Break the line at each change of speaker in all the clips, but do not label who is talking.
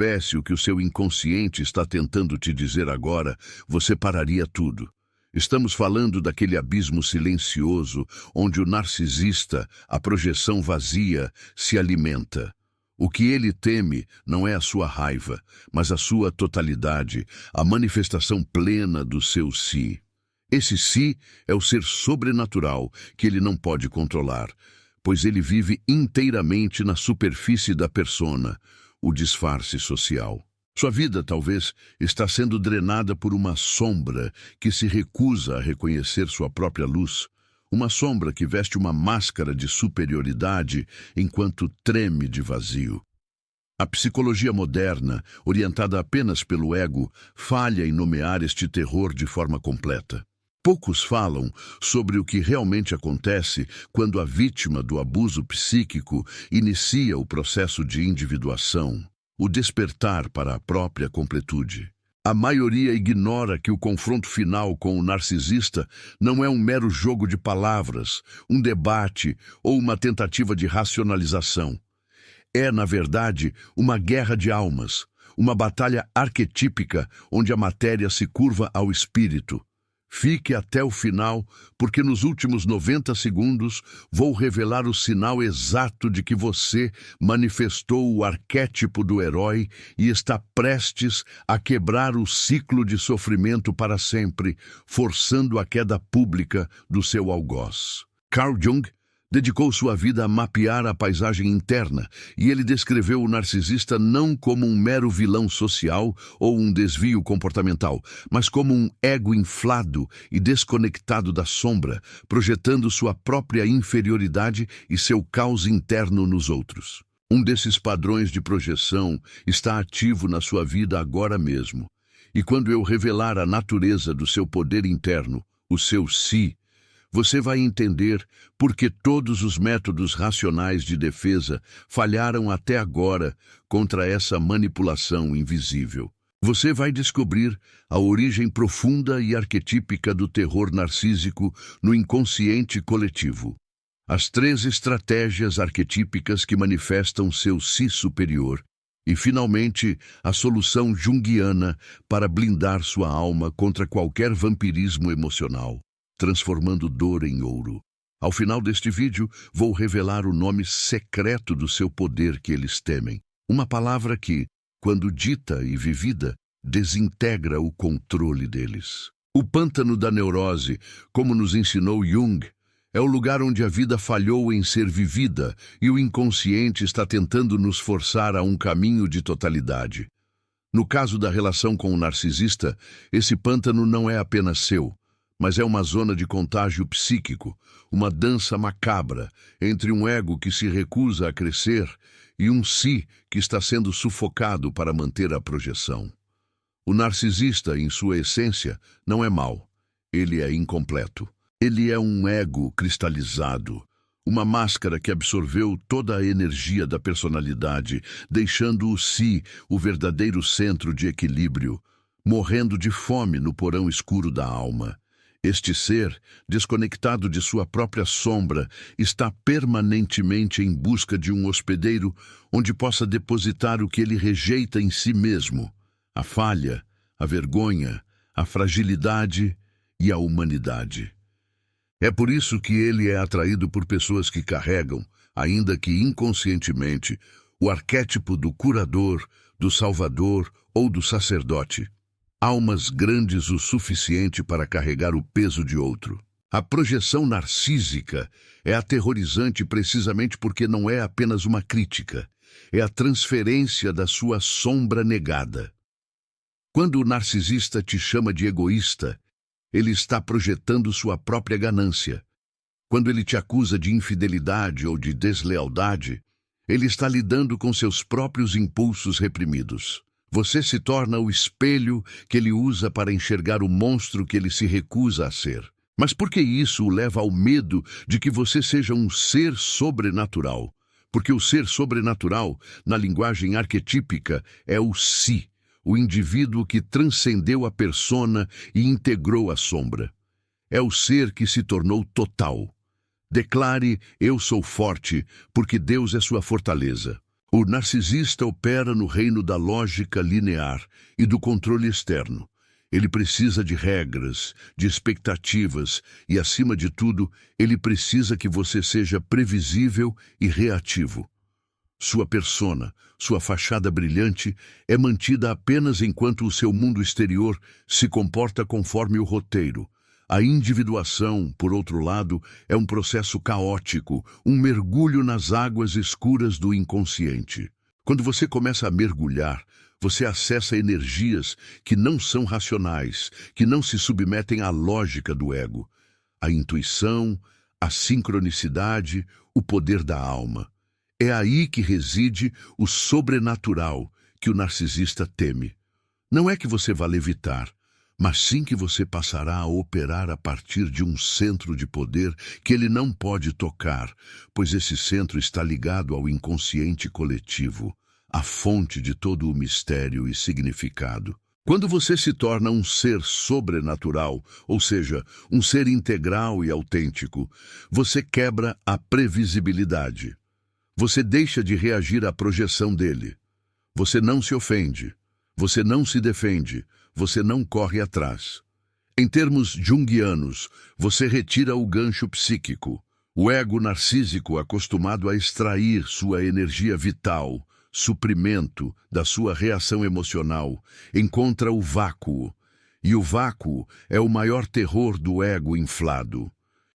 soubesse o que o seu inconsciente está tentando te dizer agora, você pararia tudo. Estamos falando daquele abismo silencioso onde o narcisista, a projeção vazia, se alimenta. O que ele teme não é a sua raiva, mas a sua totalidade, a manifestação plena do seu si. Esse si é o ser sobrenatural que ele não pode controlar, pois ele vive inteiramente na superfície da persona, o disfarce social. Sua vida, talvez, está sendo drenada por uma sombra que se recusa a reconhecer sua própria luz, uma sombra que veste uma máscara de superioridade enquanto treme de vazio. A psicologia moderna, orientada apenas pelo ego, falha em nomear este terror de forma completa. Poucos falam sobre o que realmente acontece quando a vítima do abuso psíquico inicia o processo de individuação, o despertar para a própria completude. A maioria ignora que o confronto final com o narcisista não é um mero jogo de palavras, um debate ou uma tentativa de racionalização. É, na verdade, uma guerra de almas, uma batalha arquetípica onde a matéria se curva ao espírito. Fique até o final, porque nos últimos 90 segundos vou revelar o sinal exato de que você manifestou o arquétipo do herói e está prestes a quebrar o ciclo de sofrimento para sempre, forçando a queda pública do seu algoz. Carl Jung dedicou sua vida a mapear a paisagem interna, e ele descreveu o narcisista não como um mero vilão social ou um desvio comportamental, mas como um ego inflado e desconectado da sombra, projetando sua própria inferioridade e seu caos interno nos outros. Um desses padrões de projeção está ativo na sua vida agora mesmo, e quando eu revelar a natureza do seu poder interno, o seu si, você vai entender por que todos os métodos racionais de defesa falharam até agora contra essa manipulação invisível. Você vai descobrir a origem profunda e arquetípica do terror narcísico no inconsciente coletivo. As 3 estratégias arquetípicas que manifestam seu si superior. E, finalmente, a solução junguiana para blindar sua alma contra qualquer vampirismo emocional, transformando dor em ouro. Ao final deste vídeo, vou revelar o nome secreto do seu poder que eles temem. Uma palavra que, quando dita e vivida, desintegra o controle deles. O pântano da neurose, como nos ensinou Jung, é o lugar onde a vida falhou em ser vivida e o inconsciente está tentando nos forçar a um caminho de totalidade. No caso da relação com o narcisista, esse pântano não é apenas seu, mas é uma zona de contágio psíquico, uma dança macabra entre um ego que se recusa a crescer e um si que está sendo sufocado para manter a projeção. O narcisista, em sua essência, não é mau, ele é incompleto. Ele é um ego cristalizado, uma máscara que absorveu toda a energia da personalidade, deixando o si o verdadeiro centro de equilíbrio, morrendo de fome no porão escuro da alma. Este ser, desconectado de sua própria sombra, está permanentemente em busca de um hospedeiro onde possa depositar o que ele rejeita em si mesmo: a falha, a vergonha, a fragilidade e a humanidade. É por isso que ele é atraído por pessoas que carregam, ainda que inconscientemente, o arquétipo do curador, do salvador ou do sacerdote. Almas grandes o suficiente para carregar o peso de outro. A projeção narcísica é aterrorizante precisamente porque não é apenas uma crítica, é a transferência da sua sombra negada. Quando o narcisista te chama de egoísta, ele está projetando sua própria ganância. Quando ele te acusa de infidelidade ou de deslealdade, ele está lidando com seus próprios impulsos reprimidos. Você se torna o espelho que ele usa para enxergar o monstro que ele se recusa a ser. Mas por que isso o leva ao medo de que você seja um ser sobrenatural? Porque o ser sobrenatural, na linguagem arquetípica, é o si, o indivíduo que transcendeu a persona e integrou a sombra. É o ser que se tornou total. Declare: eu sou forte, porque Deus é sua fortaleza. O narcisista opera no reino da lógica linear e do controle externo. Ele precisa de regras, de expectativas e, acima de tudo, ele precisa que você seja previsível e reativo. Sua persona, sua fachada brilhante, é mantida apenas enquanto o seu mundo exterior se comporta conforme o roteiro. A individuação, por outro lado, é um processo caótico, um mergulho nas águas escuras do inconsciente. Quando você começa a mergulhar, você acessa energias que não são racionais, que não se submetem à lógica do ego. A intuição, a sincronicidade, o poder da alma. É aí que reside o sobrenatural que o narcisista teme. Não é que você vá levitar, mas sim que você passará a operar a partir de um centro de poder que ele não pode tocar, pois esse centro está ligado ao inconsciente coletivo, a fonte de todo o mistério e significado. Quando você se torna um ser sobrenatural, ou seja, um ser integral e autêntico, você quebra a previsibilidade. Você deixa de reagir à projeção dele. Você não se ofende. Você não se defende. Você não corre atrás. Em termos junguianos, você retira o gancho psíquico. O ego narcísico, acostumado a extrair sua energia vital, suprimento da sua reação emocional, encontra o vácuo. E o vácuo é o maior terror do ego inflado.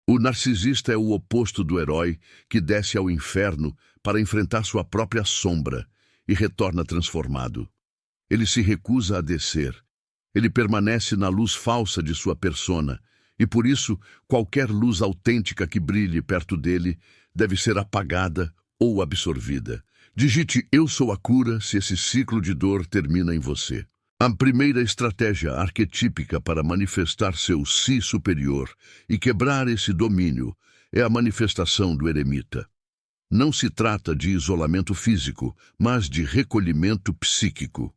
O narcisista é o oposto do herói que desce ao inferno para enfrentar sua própria sombra e retorna transformado. Ele se recusa a descer. Ele permanece na luz falsa de sua persona, e por isso qualquer luz autêntica que brilhe perto dele deve ser apagada ou absorvida. Digite "Eu sou a cura" se esse ciclo de dor termina em você. A primeira estratégia arquetípica para manifestar seu si superior e quebrar esse domínio é a manifestação do eremita. Não se trata de isolamento físico, mas de recolhimento psíquico.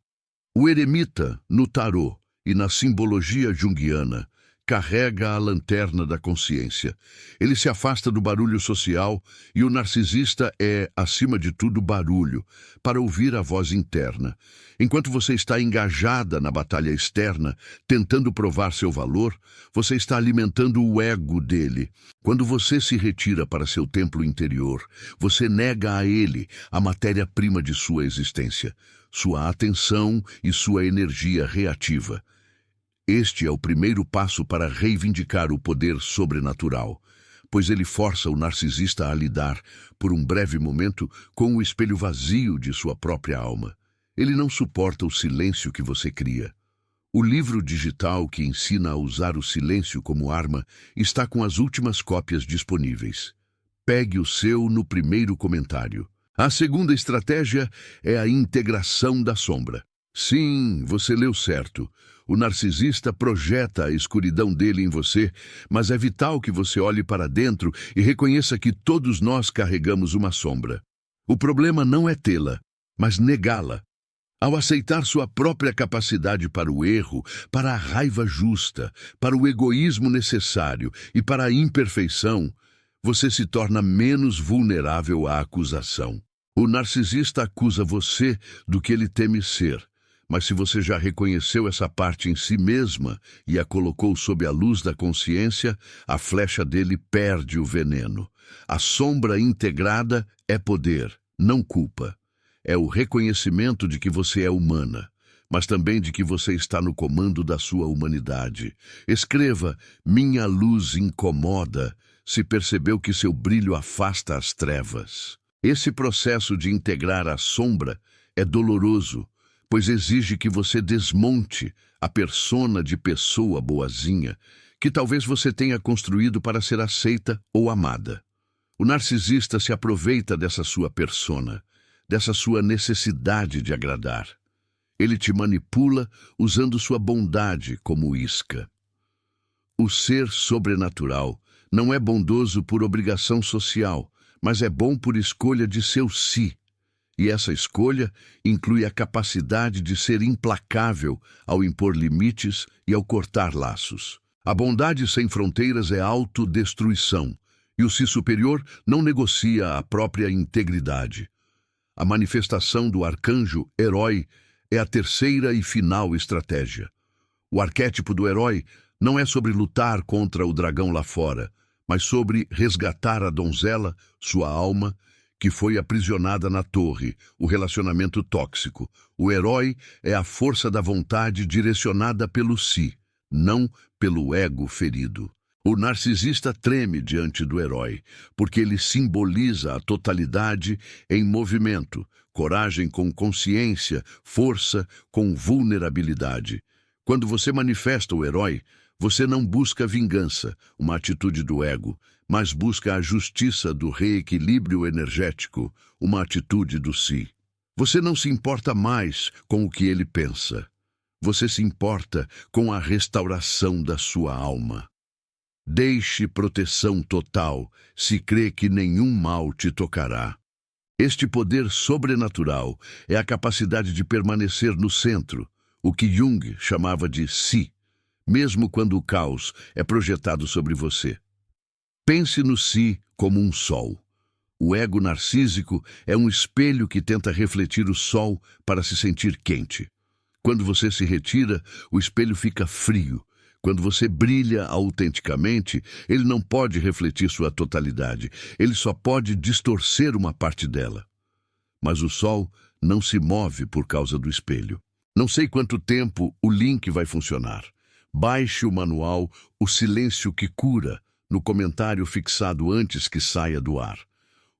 O eremita, no tarô e na simbologia junguiana, carrega a lanterna da consciência. Ele se afasta do barulho social e o narcisista é, acima de tudo, barulho, para ouvir a voz interna. Enquanto você está engajada na batalha externa, tentando provar seu valor, você está alimentando o ego dele. Quando você se retira para seu templo interior, você nega a ele a matéria-prima de sua existência, sua atenção e sua energia reativa. Este é o primeiro passo para reivindicar o poder sobrenatural, pois ele força o narcisista a lidar, por um breve momento, com o espelho vazio de sua própria alma. Ele não suporta o silêncio que você cria. O livro digital que ensina a usar o silêncio como arma está com as últimas cópias disponíveis. Pegue o seu no primeiro comentário. A segunda estratégia é a integração da sombra. Sim, você leu certo. O narcisista projeta a escuridão dele em você, mas é vital que você olhe para dentro e reconheça que todos nós carregamos uma sombra. O problema não é tê-la, mas negá-la. Ao aceitar sua própria capacidade para o erro, para a raiva justa, para o egoísmo necessário e para a imperfeição, você se torna menos vulnerável à acusação. O narcisista acusa você do que ele teme ser. Mas se você já reconheceu essa parte em si mesma e a colocou sob a luz da consciência, a flecha dele perde o veneno. A sombra integrada é poder, não culpa. É o reconhecimento de que você é humana, mas também de que você está no comando da sua humanidade. Escreva: "Minha luz incomoda", se percebeu que seu brilho afasta as trevas. Esse processo de integrar a sombra é doloroso, pois exige que você desmonte a persona de pessoa boazinha que talvez você tenha construído para ser aceita ou amada. O narcisista se aproveita dessa sua persona, dessa sua necessidade de agradar. Ele te manipula usando sua bondade como isca. O ser sobrenatural não é bondoso por obrigação social, mas é bom por escolha de seu si. E essa escolha inclui a capacidade de ser implacável ao impor limites e ao cortar laços. A bondade sem fronteiras é autodestruição, e o si superior não negocia a própria integridade. A manifestação do arcanjo herói é a terceira e final estratégia. O arquétipo do herói não é sobre lutar contra o dragão lá fora, mas sobre resgatar a donzela, sua alma, que foi aprisionada na torre, o relacionamento tóxico. O herói é a força da vontade direcionada pelo si, não pelo ego ferido. O narcisista treme diante do herói, porque ele simboliza a totalidade em movimento, coragem com consciência, força com vulnerabilidade. Quando você manifesta o herói, você não busca vingança, uma atitude do ego, mas busca a justiça do reequilíbrio energético, uma atitude do si. Você não se importa mais com o que ele pensa. Você se importa com a restauração da sua alma. Deixe proteção total se crê que nenhum mal te tocará. Este poder sobrenatural é a capacidade de permanecer no centro, o que Jung chamava de si, mesmo quando o caos é projetado sobre você. Pense no si como um sol. O ego narcísico é um espelho que tenta refletir o sol para se sentir quente. Quando você se retira, o espelho fica frio. Quando você brilha autenticamente, ele não pode refletir sua totalidade. Ele só pode distorcer uma parte dela. Mas o sol não se move por causa do espelho. Não sei quanto tempo o link vai funcionar. Baixe o manual O Silêncio que Cura no comentário fixado antes que saia do ar.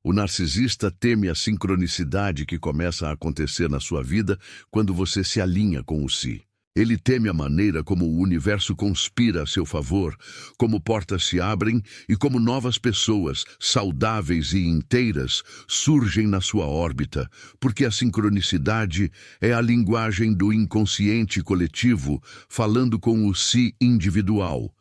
O narcisista teme a sincronicidade que começa a acontecer na sua vida quando você se alinha com o si. Ele teme a maneira como o universo conspira a seu favor, como portas se abrem e como novas pessoas, saudáveis e inteiras, surgem na sua órbita, porque a sincronicidade é a linguagem do inconsciente coletivo falando com o si individual.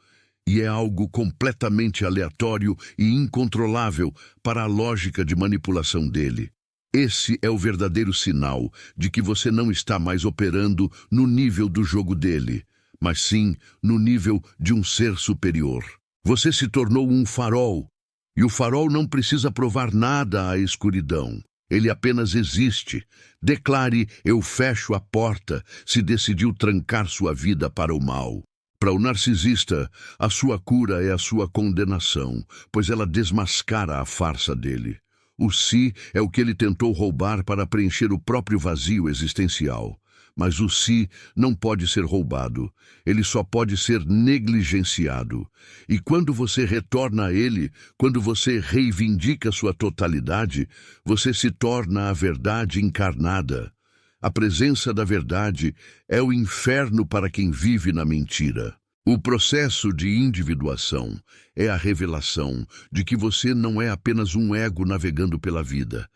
E é algo completamente aleatório e incontrolável para a lógica de manipulação dele. Esse é o verdadeiro sinal de que você não está mais operando no nível do jogo dele, mas sim no nível de um ser superior. Você se tornou um farol, e o farol não precisa provar nada à escuridão. Ele apenas existe. Declare: eu fecho a porta, se decidiu trancar sua vida para o mal. Para o narcisista, a sua cura é a sua condenação, pois ela desmascara a farsa dele. O si é o que ele tentou roubar para preencher o próprio vazio existencial. Mas o si não pode ser roubado, ele só pode ser negligenciado. E quando você retorna a ele, quando você reivindica sua totalidade, você se torna a verdade encarnada. A presença da verdade é o inferno para quem vive na mentira. O processo de individuação é a revelação de que você não é apenas um ego navegando pela vida,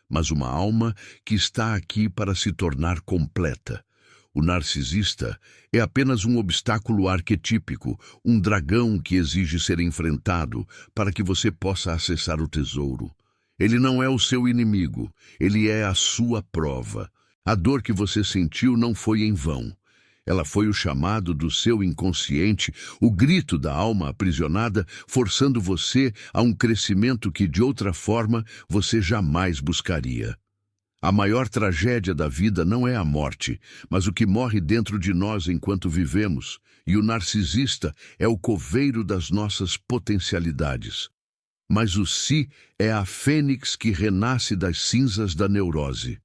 mas uma alma que está aqui para se tornar completa. O narcisista é apenas um obstáculo arquetípico, um dragão que exige ser enfrentado para que você possa acessar o tesouro. Ele não é o seu inimigo, ele é a sua prova. A dor que você sentiu não foi em vão. Ela foi o chamado do seu inconsciente, o grito da alma aprisionada, forçando você a um crescimento que, de outra forma, você jamais buscaria. A maior tragédia da vida não é a morte, mas o que morre dentro de nós enquanto vivemos, e o narcisista é o coveiro das nossas potencialidades. Mas o si é a fênix que renasce das cinzas da neurose.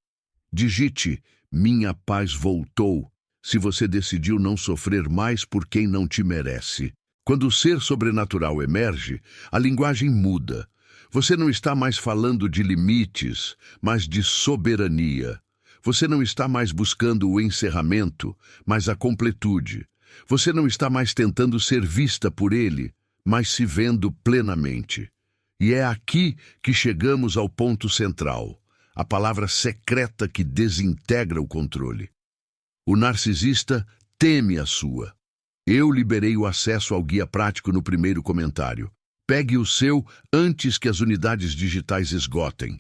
Digite: minha paz voltou, se você decidiu não sofrer mais por quem não te merece. Quando o ser sobrenatural emerge, a linguagem muda. Você não está mais falando de limites, mas de soberania. Você não está mais buscando o encerramento, mas a completude. Você não está mais tentando ser vista por ele, mas se vendo plenamente. E é aqui que chegamos ao ponto central. A palavra secreta que desintegra o controle. O narcisista teme a sua. Eu liberei o acesso ao guia prático no primeiro comentário. Pegue o seu antes que as unidades digitais esgotem.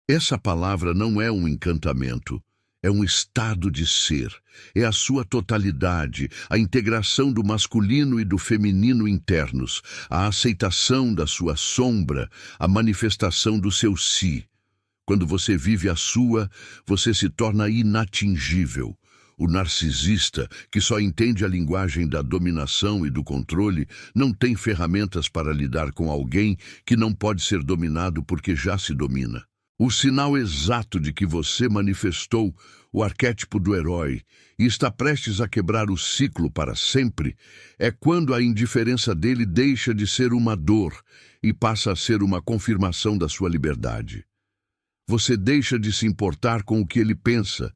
Essa palavra não é um encantamento, é um estado de ser. É a sua totalidade, a integração do masculino e do feminino internos, a aceitação da sua sombra, a manifestação do seu si. Quando você vive a sua, você se torna inatingível. O narcisista, que só entende a linguagem da dominação e do controle, não tem ferramentas para lidar com alguém que não pode ser dominado porque já se domina. O sinal exato de que você manifestou o arquétipo do herói e está prestes a quebrar o ciclo para sempre é quando a indiferença dele deixa de ser uma dor e passa a ser uma confirmação da sua liberdade. Você deixa de se importar com o que ele pensa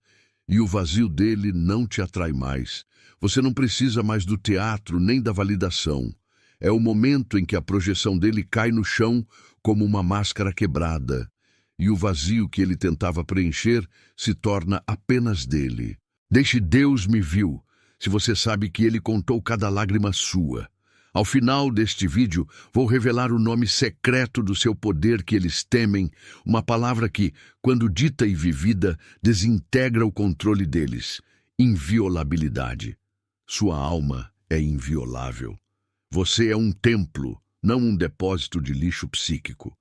e o vazio dele não te atrai mais. Você não precisa mais do teatro nem da validação. É o momento em que a projeção dele cai no chão como uma máscara quebrada e o vazio que ele tentava preencher se torna apenas dele. Deixe Deus me viu, se você sabe que ele contou cada lágrima sua. Ao final deste vídeo, vou revelar o nome secreto do seu poder que eles temem, uma palavra que, quando dita e vivida, desintegra o controle deles. Inviolabilidade. Sua alma é inviolável. Você é um templo, não um depósito de lixo psíquico.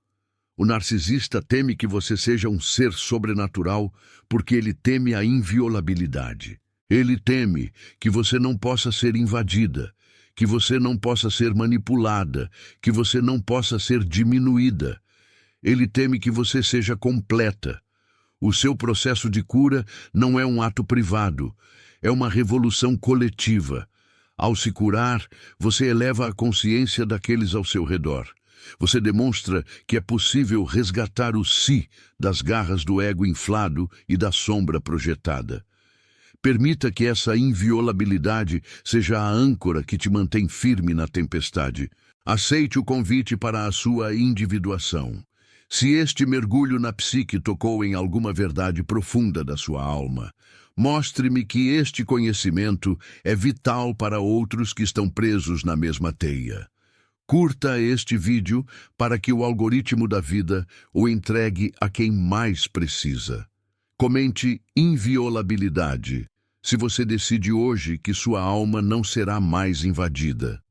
O narcisista teme que você seja um ser sobrenatural porque ele teme a inviolabilidade. Ele teme que você não possa ser invadida, que você não possa ser manipulada, que você não possa ser diminuída. Ele teme que você seja completa. O seu processo de cura não é um ato privado, é uma revolução coletiva. Ao se curar, você eleva a consciência daqueles ao seu redor. Você demonstra que é possível resgatar o si das garras do ego inflado e da sombra projetada. Permita que essa inviolabilidade seja a âncora que te mantém firme na tempestade. Aceite o convite para a sua individuação. Se este mergulho na psique tocou em alguma verdade profunda da sua alma, mostre-me que este conhecimento é vital para outros que estão presos na mesma teia. Curta este vídeo para que o algoritmo da vida o entregue a quem mais precisa. Comente inviolabilidade, se você decide hoje que sua alma não será mais invadida.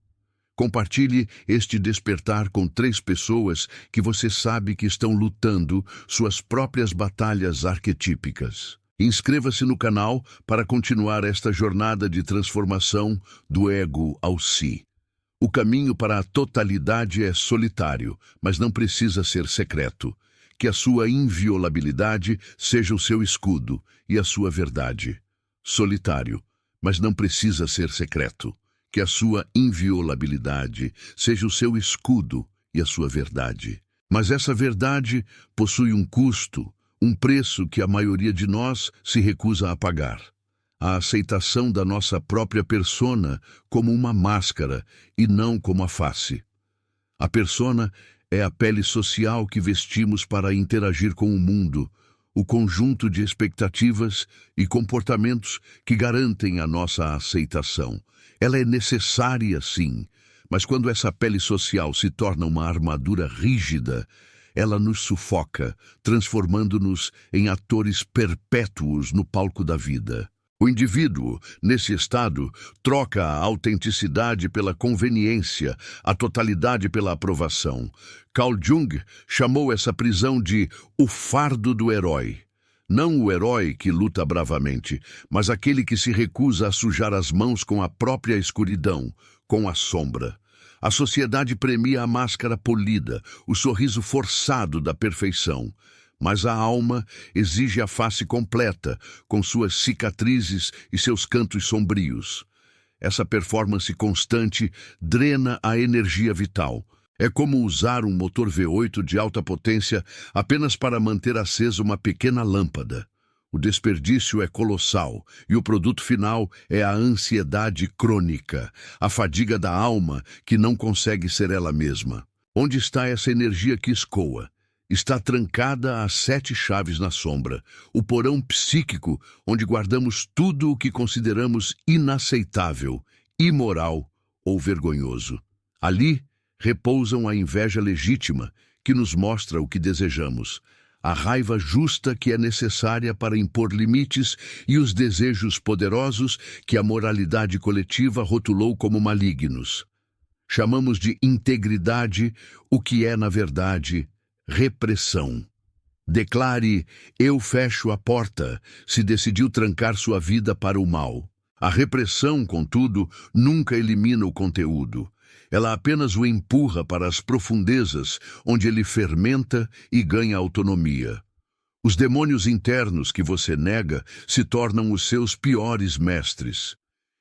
Compartilhe este despertar com 3 pessoas que você sabe que estão lutando suas próprias batalhas arquetípicas. Inscreva-se no canal para continuar esta jornada de transformação do ego ao si. O caminho para a totalidade é solitário, mas não precisa ser secreto. Que a sua inviolabilidade seja o seu escudo e a sua verdade. Solitário, mas não precisa ser secreto. Que a sua inviolabilidade seja o seu escudo e a sua verdade. Mas essa verdade possui um custo, um preço que a maioria de nós se recusa a pagar. A aceitação da nossa própria persona como uma máscara e não como a face. A persona é a pele social que vestimos para interagir com o mundo, o conjunto de expectativas e comportamentos que garantem a nossa aceitação. Ela é necessária, sim, mas quando essa pele social se torna uma armadura rígida, ela nos sufoca, transformando-nos em atores perpétuos no palco da vida. O indivíduo, nesse estado, troca a autenticidade pela conveniência, a totalidade pela aprovação. Carl Jung chamou essa prisão de o fardo do herói. Não o herói que luta bravamente, mas aquele que se recusa a sujar as mãos com a própria escuridão, com a sombra. A sociedade premia a máscara polida, o sorriso forçado da perfeição. Mas a alma exige a face completa, com suas cicatrizes e seus cantos sombrios. Essa performance constante drena a energia vital. É como usar um motor V8 de alta potência apenas para manter acesa uma pequena lâmpada. O desperdício é colossal e o produto final é a ansiedade crônica, a fadiga da alma que não consegue ser ela mesma. Onde está essa energia que escoa? Está trancada às 7 chaves na sombra, o porão psíquico onde guardamos tudo o que consideramos inaceitável, imoral ou vergonhoso. Ali repousam a inveja legítima, que nos mostra o que desejamos, a raiva justa que é necessária para impor limites e os desejos poderosos que a moralidade coletiva rotulou como malignos. Chamamos de integridade o que é, na verdade, repressão. Declare: eu fecho a porta, se decidiu trancar sua vida para o mal. A repressão, contudo, nunca elimina o conteúdo. Ela apenas o empurra para as profundezas, onde ele fermenta e ganha autonomia. Os demônios internos que você nega se tornam os seus piores mestres.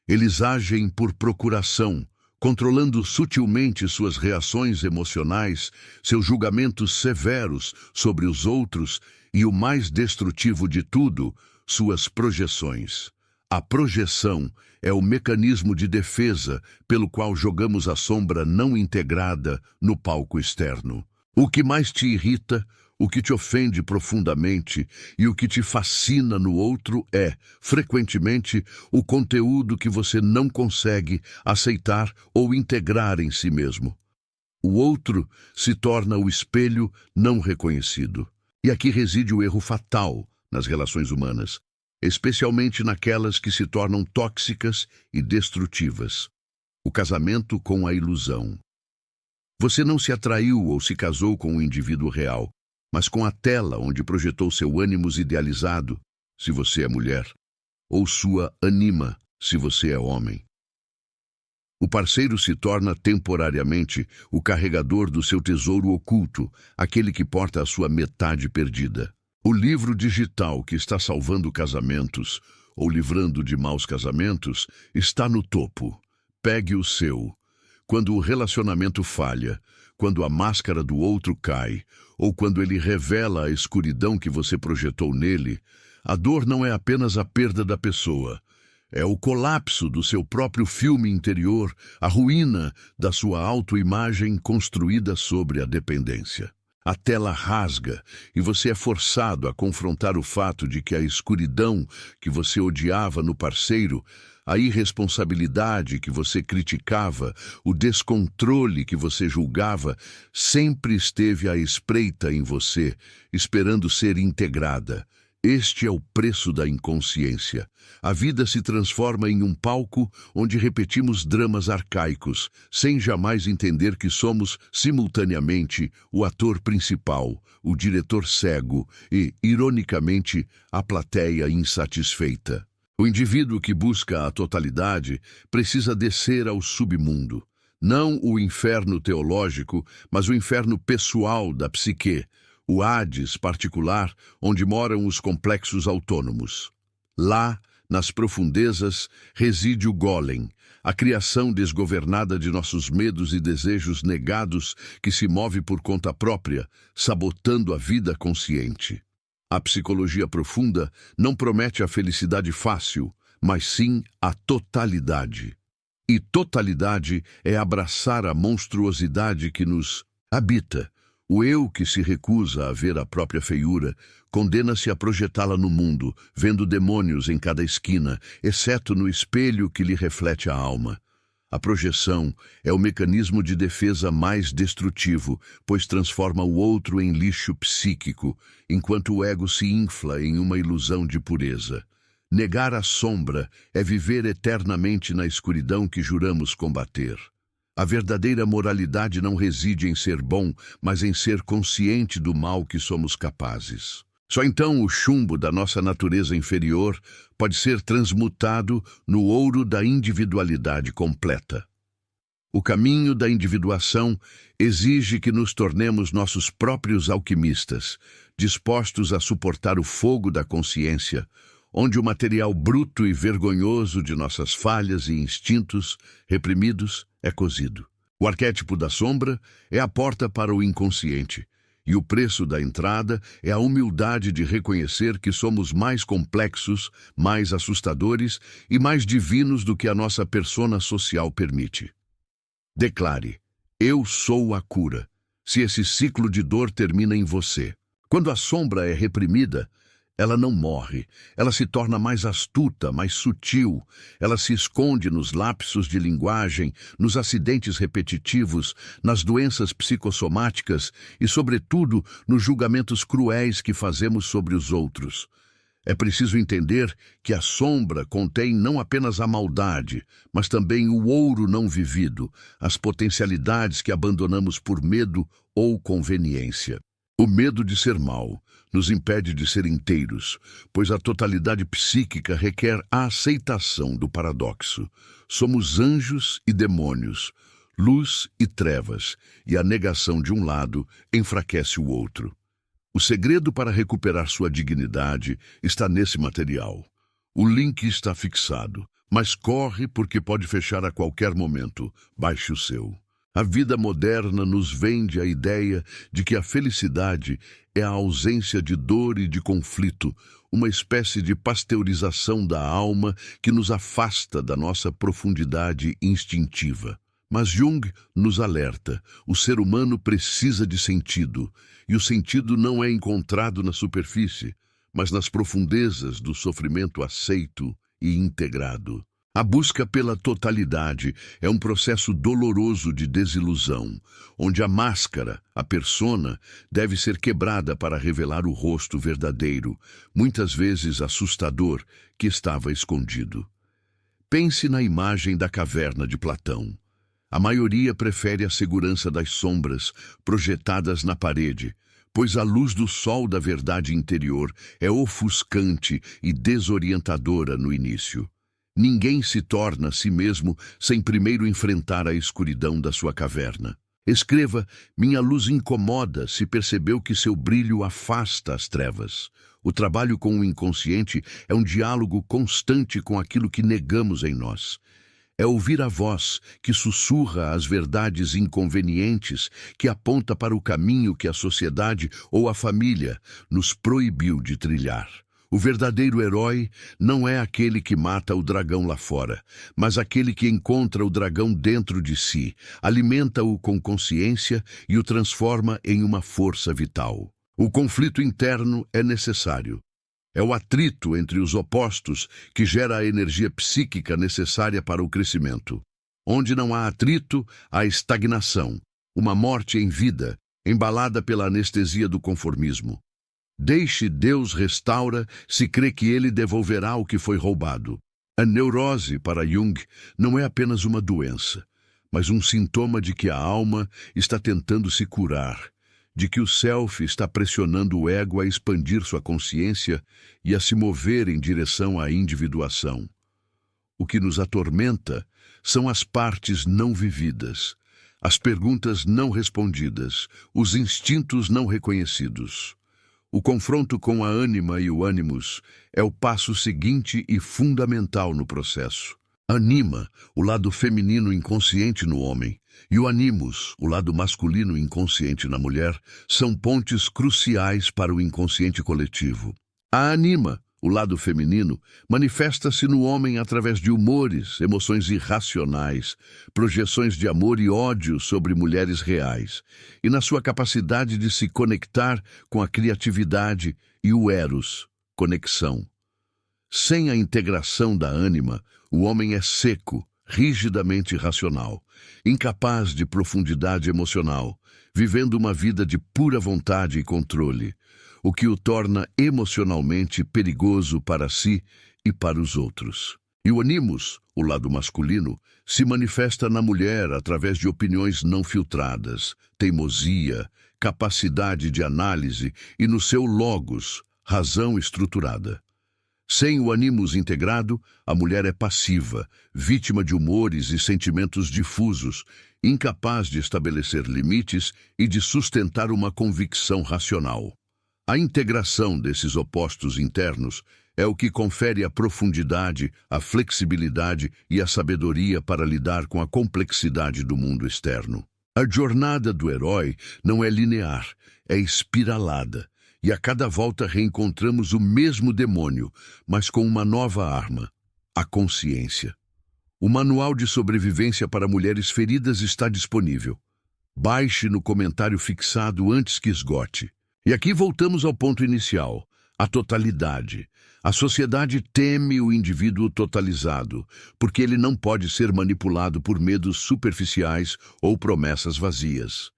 Eles agem por procuração, controlando sutilmente suas reações emocionais, seus julgamentos severos sobre os outros e, o mais destrutivo de tudo, suas projeções. A projeção é o mecanismo de defesa pelo qual jogamos a sombra não integrada no palco externo. O que mais te irrita, o que te ofende profundamente e o que te fascina no outro é, frequentemente, o conteúdo que você não consegue aceitar ou integrar em si mesmo. O outro se torna o espelho não reconhecido. E aqui reside o erro fatal nas relações humanas, especialmente naquelas que se tornam tóxicas e destrutivas. O casamento com a ilusão. Você não se atraiu ou se casou com um indivíduo real, mas com a tela onde projetou seu ânimos idealizado, se você é mulher, ou sua anima, se você é homem. O parceiro se torna temporariamente o carregador do seu tesouro oculto, aquele que porta a sua metade perdida. O livro digital que está salvando casamentos, ou livrando de maus casamentos, está no topo. Pegue o seu. Quando o relacionamento falha, quando a máscara do outro cai, ou quando ele revela a escuridão que você projetou nele, a dor não é apenas a perda da pessoa. É o colapso do seu próprio filme interior, a ruína da sua autoimagem construída sobre a dependência. A tela rasga e você é forçado a confrontar o fato de que a escuridão que você odiava no parceiro, a irresponsabilidade que você criticava, o descontrole que você julgava, sempre esteve à espreita em você, esperando ser integrada. Este é o preço da inconsciência. A vida se transforma em um palco onde repetimos dramas arcaicos, sem jamais entender que somos, simultaneamente, o ator principal, o diretor cego e, ironicamente, a plateia insatisfeita. O indivíduo que busca a totalidade precisa descer ao submundo. Não o inferno teológico, mas o inferno pessoal da psique, o Hades particular, onde moram os complexos autônomos. Lá, nas profundezas, reside o Golem, a criação desgovernada de nossos medos e desejos negados que se move por conta própria, sabotando a vida consciente. A psicologia profunda não promete a felicidade fácil, mas sim a totalidade. E totalidade é abraçar a monstruosidade que nos habita. O eu que se recusa a ver a própria feiura condena-se a projetá-la no mundo, vendo demônios em cada esquina, exceto no espelho que lhe reflete a alma. A projeção é o mecanismo de defesa mais destrutivo, pois transforma o outro em lixo psíquico, enquanto o ego se infla em uma ilusão de pureza. Negar a sombra é viver eternamente na escuridão que juramos combater. A verdadeira moralidade não reside em ser bom, mas em ser consciente do mal que somos capazes. Só então o chumbo da nossa natureza inferior pode ser transmutado no ouro da individualidade completa. O caminho da individuação exige que nos tornemos nossos próprios alquimistas, dispostos a suportar o fogo da consciência, onde o material bruto e vergonhoso de nossas falhas e instintos reprimidos é cozido. O arquétipo da sombra é a porta para o inconsciente, e o preço da entrada é a humildade de reconhecer que somos mais complexos, mais assustadores e mais divinos do que a nossa persona social permite. Declare: eu sou a cura, se esse ciclo de dor termina em você. Quando a sombra é reprimida, ela não morre, ela se torna mais astuta, mais sutil, ela se esconde nos lapsos de linguagem, nos acidentes repetitivos, nas doenças psicossomáticas e, sobretudo, nos julgamentos cruéis que fazemos sobre os outros. É preciso entender que a sombra contém não apenas a maldade, mas também o ouro não vivido, as potencialidades que abandonamos por medo ou conveniência. O medo de ser mau nos impede de ser inteiros, pois a totalidade psíquica requer a aceitação do paradoxo. Somos anjos e demônios, luz e trevas, e a negação de um lado enfraquece o outro. O segredo para recuperar sua dignidade está nesse material. O link está fixado, mas corre porque pode fechar a qualquer momento. Baixe o seu. A vida moderna nos vende a ideia de que a felicidade é a ausência de dor e de conflito, uma espécie de pasteurização da alma que nos afasta da nossa profundidade instintiva. Mas Jung nos alerta: o ser humano precisa de sentido, e o sentido não é encontrado na superfície, mas nas profundezas do sofrimento aceito e integrado. A busca pela totalidade é um processo doloroso de desilusão, onde a máscara, a persona, deve ser quebrada para revelar o rosto verdadeiro, muitas vezes assustador, que estava escondido. Pense na imagem da caverna de Platão. A maioria prefere a segurança das sombras projetadas na parede, pois a luz do sol da verdade interior é ofuscante e desorientadora no início. Ninguém se torna a si mesmo sem primeiro enfrentar a escuridão da sua caverna. Escreva: minha luz incomoda se percebeu que seu brilho afasta as trevas. O trabalho com o inconsciente é um diálogo constante com aquilo que negamos em nós. É ouvir a voz que sussurra as verdades inconvenientes, que aponta para o caminho que a sociedade ou a família nos proibiu de trilhar. O verdadeiro herói não é aquele que mata o dragão lá fora, mas aquele que encontra o dragão dentro de si, alimenta-o com consciência e o transforma em uma força vital. O conflito interno é necessário. É o atrito entre os opostos que gera a energia psíquica necessária para o crescimento. Onde não há atrito, há estagnação, uma morte em vida, embalada pela anestesia do conformismo. Deixe Deus restaura se crê que ele devolverá o que foi roubado. A neurose, para Jung, não é apenas uma doença, mas um sintoma de que a alma está tentando se curar, de que o self está pressionando o ego a expandir sua consciência e a se mover em direção à individuação. O que nos atormenta são as partes não vividas, as perguntas não respondidas, os instintos não reconhecidos. O confronto com a ânima e o ânimos é o passo seguinte e fundamental no processo. Anima, o lado feminino inconsciente no homem, e o animus, o lado masculino inconsciente na mulher, são pontes cruciais para o inconsciente coletivo. A anima, o lado feminino, manifesta-se no homem através de humores, emoções irracionais, projeções de amor e ódio sobre mulheres reais, e na sua capacidade de se conectar com a criatividade e o eros, conexão. Sem a integração da ânima, o homem é seco, rigidamente racional, incapaz de profundidade emocional, vivendo uma vida de pura vontade e controle, o que o torna emocionalmente perigoso para si e para os outros. E o animus, o lado masculino, se manifesta na mulher através de opiniões não filtradas, teimosia, capacidade de análise e no seu logos, razão estruturada. Sem o animus integrado, a mulher é passiva, vítima de humores e sentimentos difusos, incapaz de estabelecer limites e de sustentar uma convicção racional. A integração desses opostos internos é o que confere a profundidade, a flexibilidade e a sabedoria para lidar com a complexidade do mundo externo. A jornada do herói não é linear, é espiralada. E a cada volta reencontramos o mesmo demônio, mas com uma nova arma, a consciência. O manual de sobrevivência para mulheres feridas está disponível. Baixe no comentário fixado antes que esgote. E aqui voltamos ao ponto inicial, a totalidade. A sociedade teme o indivíduo totalizado, porque ele não pode ser manipulado por medos superficiais ou promessas vazias.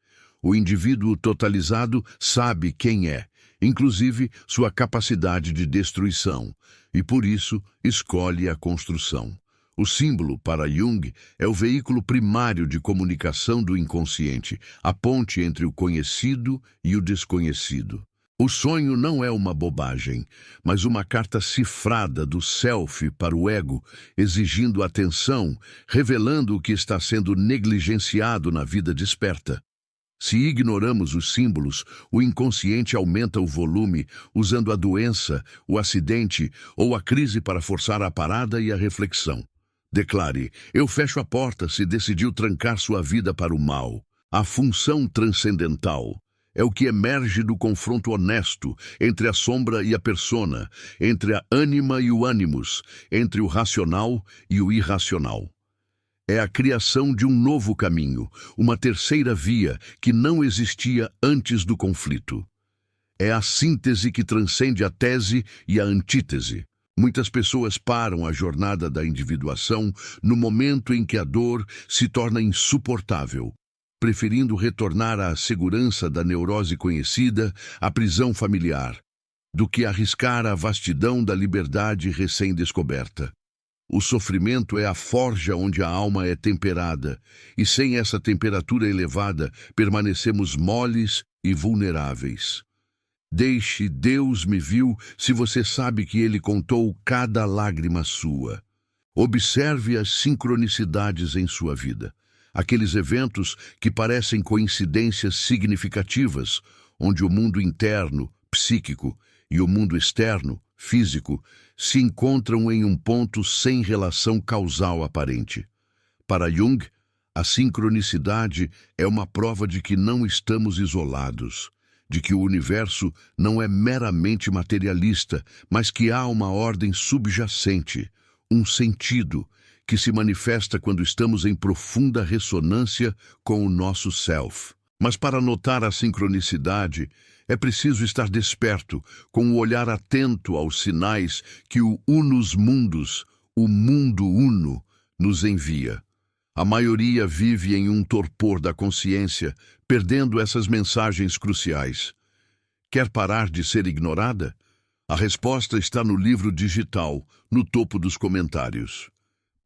O indivíduo totalizado sabe quem é, inclusive sua capacidade de destruição, e por isso escolhe a construção. O símbolo, para Jung, é o veículo primário de comunicação do inconsciente, a ponte entre o conhecido e o desconhecido. O sonho não é uma bobagem, mas uma carta cifrada do self para o ego, exigindo atenção, revelando o que está sendo negligenciado na vida desperta. Se ignoramos os símbolos, o inconsciente aumenta o volume, usando a doença, o acidente ou a crise para forçar a parada e a reflexão. Declare: eu fecho a porta se decidiu trancar sua vida para o mal. A função transcendental é o que emerge do confronto honesto entre a sombra e a persona, entre a ânima e o ânimos, entre o racional e o irracional. É a criação de um novo caminho, uma terceira via que não existia antes do conflito. É a síntese que transcende a tese e a antítese. Muitas pessoas param a jornada da individuação no momento em que a dor se torna insuportável, preferindo retornar à segurança da neurose conhecida, à prisão familiar, do que arriscar a vastidão da liberdade recém-descoberta. O sofrimento é a forja onde a alma é temperada, e sem essa temperatura elevada, permanecemos moles e vulneráveis. Deixe Deus me viu se você sabe que Ele contou cada lágrima sua. Observe as sincronicidades em sua vida. Aqueles eventos que parecem coincidências significativas, onde o mundo interno, psíquico, e o mundo externo, físico, se encontram em um ponto sem relação causal aparente. Para Jung, a sincronicidade é uma prova de que não estamos isolados, de que o universo não é meramente materialista, mas que há uma ordem subjacente, um sentido, que se manifesta quando estamos em profunda ressonância com o nosso self. Mas para notar a sincronicidade, é preciso estar desperto, com o olhar atento aos sinais que o Unus Mundus, o mundo uno, nos envia. A maioria vive em um torpor da consciência, perdendo essas mensagens cruciais. Quer parar de ser ignorada? A resposta está no livro digital, no topo dos comentários.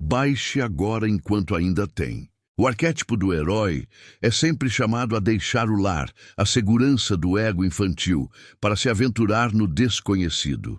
Baixe agora enquanto ainda tem. O arquétipo do herói é sempre chamado a deixar o lar, a segurança do ego infantil, para se aventurar no desconhecido.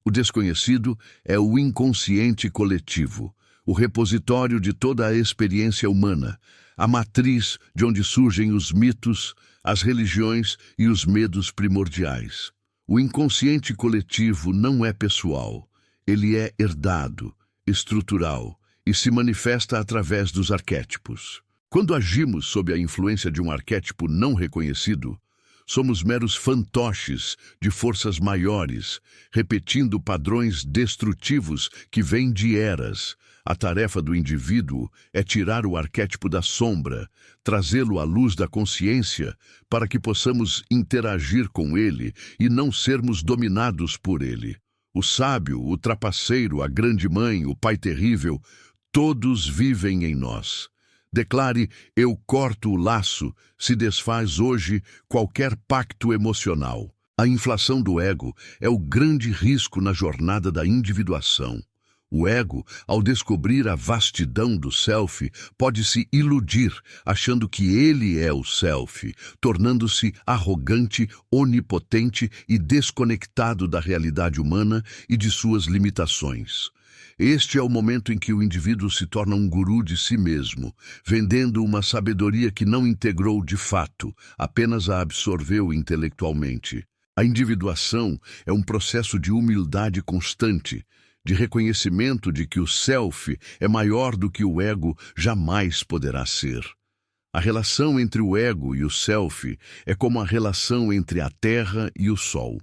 O desconhecido é o inconsciente coletivo, o repositório de toda a experiência humana, a matriz de onde surgem os mitos, as religiões e os medos primordiais. O inconsciente coletivo não é pessoal, ele é herdado, estrutural, e se manifesta através dos arquétipos. Quando agimos sob a influência de um arquétipo não reconhecido, somos meros fantoches de forças maiores, repetindo padrões destrutivos que vêm de eras. A tarefa do indivíduo é tirar o arquétipo da sombra, trazê-lo à luz da consciência, para que possamos interagir com ele e não sermos dominados por ele. O sábio, o trapaceiro, a grande mãe, o pai terrível, todos vivem em nós. Declare: eu corto o laço, se desfaz hoje qualquer pacto emocional. A inflação do ego é o grande risco na jornada da individuação. O ego, ao descobrir a vastidão do self, pode se iludir, achando que ele é o self, tornando-se arrogante, onipotente e desconectado da realidade humana e de suas limitações. Este é o momento em que o indivíduo se torna um guru de si mesmo, vendendo uma sabedoria que não integrou de fato, apenas a absorveu intelectualmente. A individuação é um processo de humildade constante, de reconhecimento de que o self é maior do que o ego jamais poderá ser. A relação entre o ego e o self é como a relação entre a terra e o sol.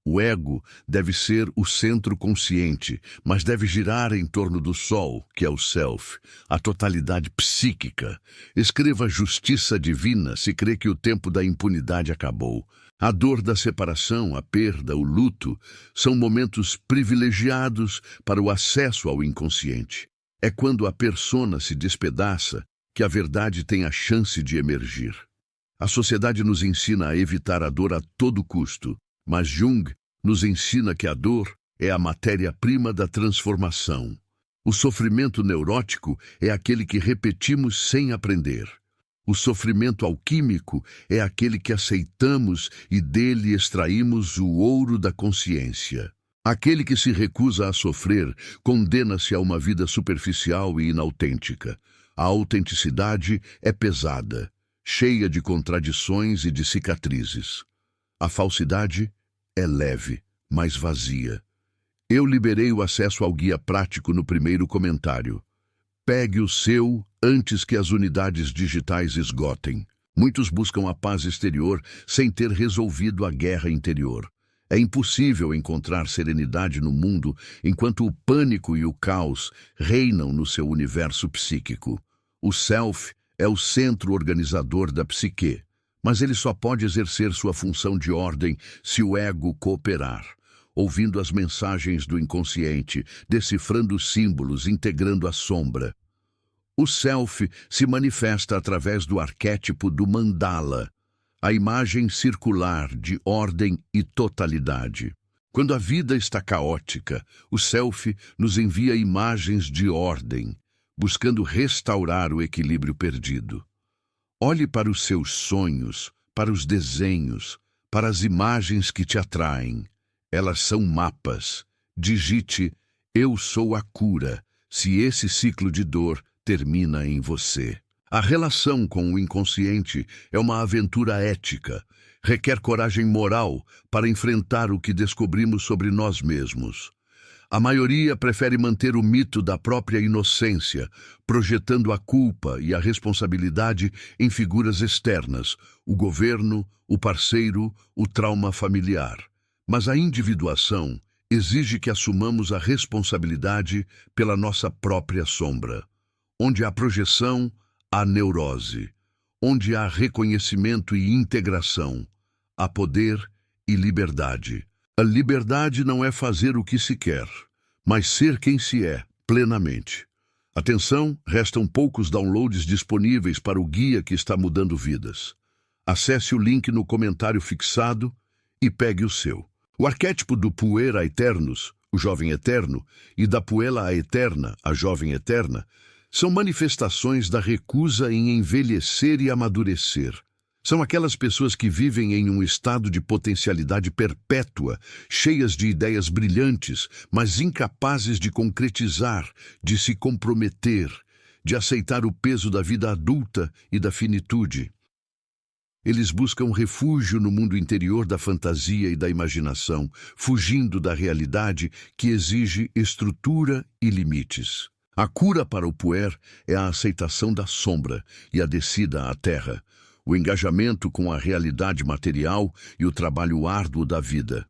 O ego deve ser o centro consciente, mas deve girar em torno do sol, que é o self, a totalidade psíquica. Escreva justiça divina se crê que o tempo da impunidade acabou. A dor da separação, a perda, o luto, são momentos privilegiados para o acesso ao inconsciente. É quando a persona se despedaça que a verdade tem a chance de emergir. A sociedade nos ensina a evitar a dor a todo custo, mas Jung nos ensina que a dor é a matéria-prima da transformação. O sofrimento neurótico é aquele que repetimos sem aprender. O sofrimento alquímico é aquele que aceitamos e dele extraímos o ouro da consciência. Aquele que se recusa a sofrer condena-se a uma vida superficial e inautêntica. A autenticidade é pesada, cheia de contradições e de cicatrizes. A falsidade é leve, mas vazia. Eu liberei o acesso ao guia prático no primeiro comentário. Pegue o seu antes que as unidades digitais esgotem. Muitos buscam a paz exterior sem ter resolvido a guerra interior. É impossível encontrar serenidade no mundo enquanto o pânico e o caos reinam no seu universo psíquico. O self é o centro organizador da psique, mas ele só pode exercer sua função de ordem se o ego cooperar, ouvindo as mensagens do inconsciente, decifrando os símbolos, integrando a sombra. O self se manifesta através do arquétipo do mandala, a imagem circular de ordem e totalidade. Quando a vida está caótica, o self nos envia imagens de ordem, buscando restaurar o equilíbrio perdido. Olhe para os seus sonhos, para os desenhos, para as imagens que te atraem. Elas são mapas. Digite, eu sou a cura, se esse ciclo de dor termina em você. A relação com o inconsciente é uma aventura ética. Requer coragem moral para enfrentar o que descobrimos sobre nós mesmos. A maioria prefere manter o mito da própria inocência, projetando a culpa e a responsabilidade em figuras externas, o governo, o parceiro, o trauma familiar. Mas a individuação exige que assumamos a responsabilidade pela nossa própria sombra. Onde há projeção, há neurose. Onde há reconhecimento e integração, há poder e liberdade. A liberdade não é fazer o que se quer, mas ser quem se é, plenamente. Atenção, restam poucos downloads disponíveis para o guia que está mudando vidas. Acesse o link no comentário fixado e pegue o seu. O arquétipo do Puera Eternus, o jovem eterno, e da Puella Eterna, a jovem eterna, são manifestações da recusa em envelhecer e amadurecer. São aquelas pessoas que vivem em um estado de potencialidade perpétua, cheias de ideias brilhantes, mas incapazes de concretizar, de se comprometer, de aceitar o peso da vida adulta e da finitude. Eles buscam refúgio no mundo interior da fantasia e da imaginação, fugindo da realidade que exige estrutura e limites. A cura para o puer é a aceitação da sombra e a descida à terra, o engajamento com a realidade material e o trabalho árduo da vida.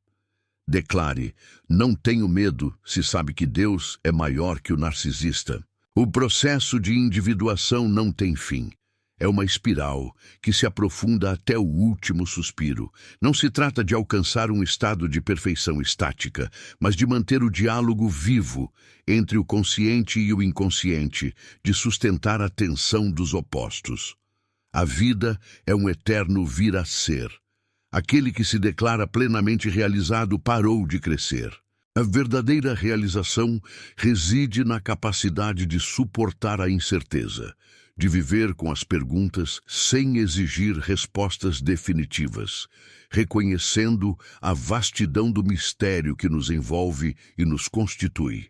Declare, não tenho medo se sabe que Deus é maior que o narcisista. O processo de individuação não tem fim. É uma espiral que se aprofunda até o último suspiro. Não se trata de alcançar um estado de perfeição estática, mas de manter o diálogo vivo entre o consciente e o inconsciente, de sustentar a tensão dos opostos. A vida é um eterno vir a ser. Aquele que se declara plenamente realizado parou de crescer. A verdadeira realização reside na capacidade de suportar a incerteza, de viver com as perguntas sem exigir respostas definitivas, reconhecendo a vastidão do mistério que nos envolve e nos constitui.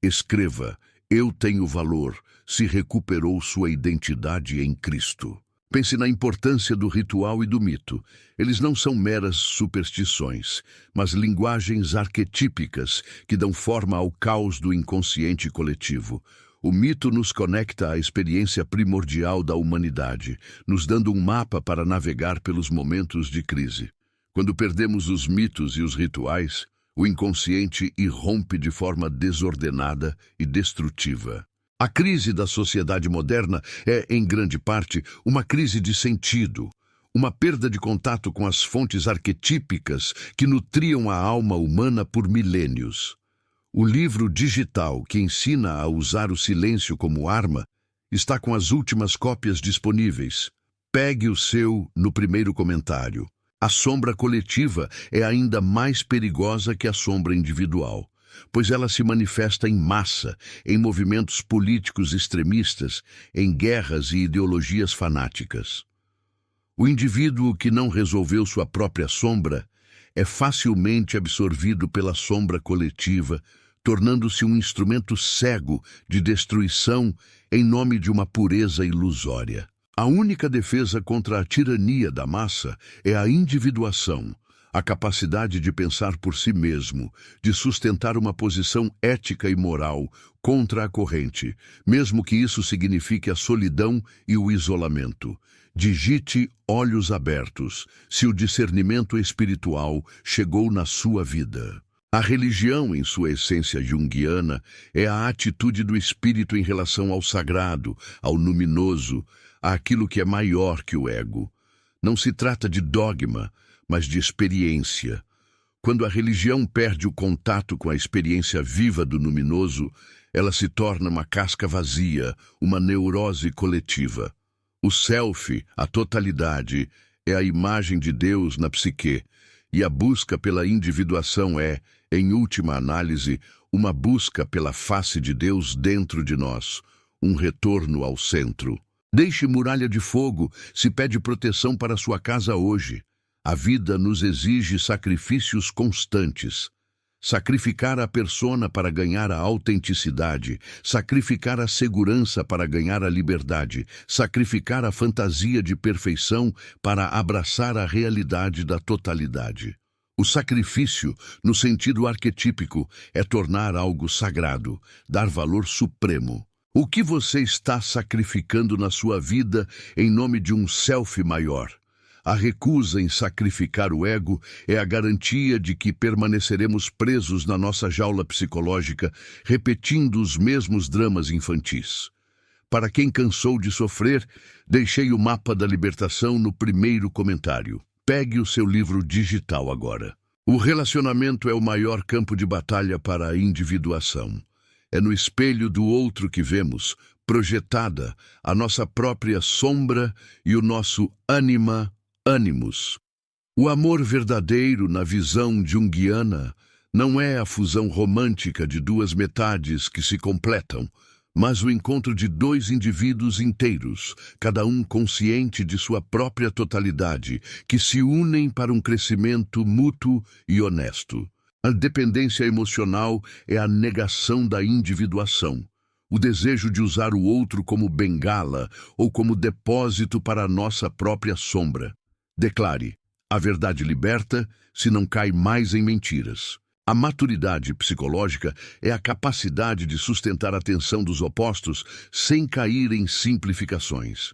Escreva, eu tenho valor, se recuperou sua identidade em Cristo. Pense na importância do ritual e do mito. Eles não são meras superstições, mas linguagens arquetípicas que dão forma ao caos do inconsciente coletivo. O mito nos conecta à experiência primordial da humanidade, nos dando um mapa para navegar pelos momentos de crise. Quando perdemos os mitos e os rituais, o inconsciente irrompe de forma desordenada e destrutiva. A crise da sociedade moderna é, em grande parte, uma crise de sentido, uma perda de contato com as fontes arquetípicas que nutriam a alma humana por milênios. O livro digital que ensina a usar o silêncio como arma está com as últimas cópias disponíveis. Pegue o seu no primeiro comentário. A sombra coletiva é ainda mais perigosa que a sombra individual. pois ela se manifesta em massa, em movimentos políticos extremistas, em guerras e ideologias fanáticas. O indivíduo que não resolveu sua própria sombra é facilmente absorvido pela sombra coletiva, tornando-se um instrumento cego de destruição em nome de uma pureza ilusória. A única defesa contra a tirania da massa é a individuação, a capacidade de pensar por si mesmo, de sustentar uma posição ética e moral contra a corrente, mesmo que isso signifique a solidão e o isolamento. Digite olhos abertos, se o discernimento espiritual chegou na sua vida. A religião, em sua essência junguiana, é a atitude do espírito em relação ao sagrado, ao luminoso, àquilo que é maior que o ego. Não se trata de dogma, mas de experiência. Quando a religião perde o contato com a experiência viva do luminoso, ela se torna uma casca vazia, uma neurose coletiva. O self, a totalidade, é a imagem de Deus na psique, e a busca pela individuação é, em última análise, uma busca pela face de Deus dentro de nós, um retorno ao centro. Deixe muralha de fogo, se pede proteção para sua casa hoje. A vida nos exige sacrifícios constantes. Sacrificar a persona para ganhar a autenticidade, sacrificar a segurança para ganhar a liberdade, sacrificar a fantasia de perfeição para abraçar a realidade da totalidade. O sacrifício, no sentido arquetípico, é tornar algo sagrado, dar valor supremo. O que você está sacrificando na sua vida em nome de um self maior? A recusa em sacrificar o ego é a garantia de que permaneceremos presos na nossa jaula psicológica, repetindo os mesmos dramas infantis. Para quem cansou de sofrer, deixei o mapa da libertação no primeiro comentário. Pegue o seu livro digital agora. O relacionamento é o maior campo de batalha para a individuação. É no espelho do outro que vemos, projetada, a nossa própria sombra e o nosso ânimos. O amor verdadeiro, na visão junguiana, não é a fusão romântica de duas metades que se completam, mas o encontro de dois indivíduos inteiros, cada um consciente de sua própria totalidade, que se unem para um crescimento mútuo e honesto. A dependência emocional é a negação da individuação, o desejo de usar o outro como bengala ou como depósito para a nossa própria sombra. Declare: a verdade liberta se não cai mais em mentiras. A maturidade psicológica é a capacidade de sustentar a tensão dos opostos sem cair em simplificações.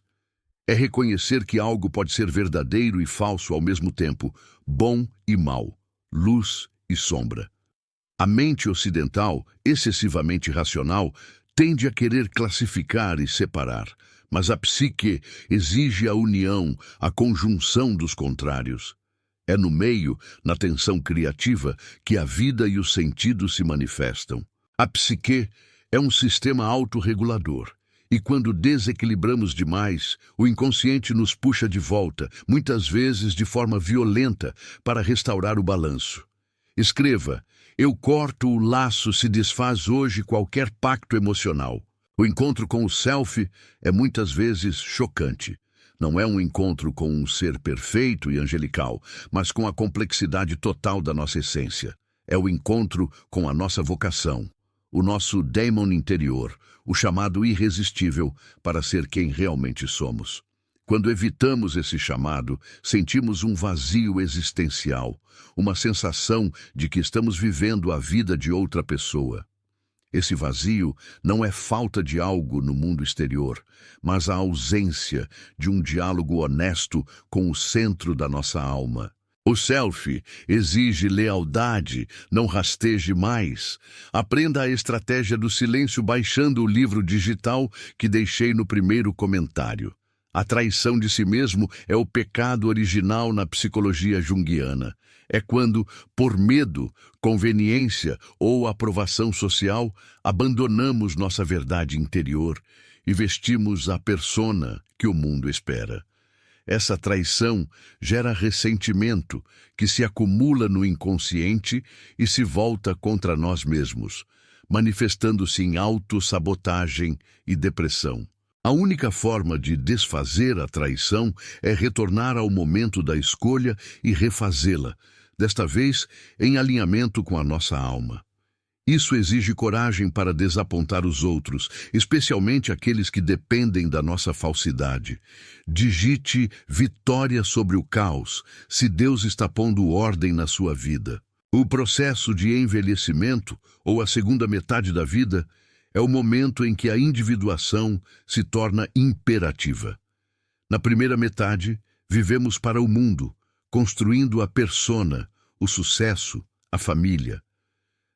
É reconhecer que algo pode ser verdadeiro e falso ao mesmo tempo, bom e mal, luz e sombra. A mente ocidental, excessivamente racional, tende a querer classificar e separar, mas a psique exige a união, a conjunção dos contrários. É no meio, na tensão criativa, que a vida e os sentidos se manifestam. A psique é um sistema autorregulador, e quando desequilibramos demais, o inconsciente nos puxa de volta, muitas vezes de forma violenta, para restaurar o balanço. Escreva: eu corto o laço se desfaz hoje qualquer pacto emocional. O encontro com o self é muitas vezes chocante. Não é um encontro com um ser perfeito e angelical, mas com a complexidade total da nossa essência. É o encontro com a nossa vocação, o nosso daemon interior, o chamado irresistível para ser quem realmente somos. Quando evitamos esse chamado, sentimos um vazio existencial, uma sensação de que estamos vivendo a vida de outra pessoa. Esse vazio não é falta de algo no mundo exterior, mas a ausência de um diálogo honesto com o centro da nossa alma. O self exige lealdade, não rasteje mais. Aprenda a estratégia do silêncio baixando o livro digital que deixei no primeiro comentário. A traição de si mesmo é o pecado original na psicologia junguiana. É quando, por medo, conveniência ou aprovação social, abandonamos nossa verdade interior e vestimos a persona que o mundo espera. Essa traição gera ressentimento, que se acumula no inconsciente e se volta contra nós mesmos, manifestando-se em autossabotagem e depressão. A única forma de desfazer a traição é retornar ao momento da escolha e refazê-la, desta vez em alinhamento com a nossa alma. Isso exige coragem para desapontar os outros, especialmente aqueles que dependem da nossa falsidade. Digite vitória sobre o caos, se Deus está pondo ordem na sua vida. O processo de envelhecimento, ou a segunda metade da vida, é o momento em que a individuação se torna imperativa. Na primeira metade, vivemos para o mundo, construindo a persona, o sucesso, a família.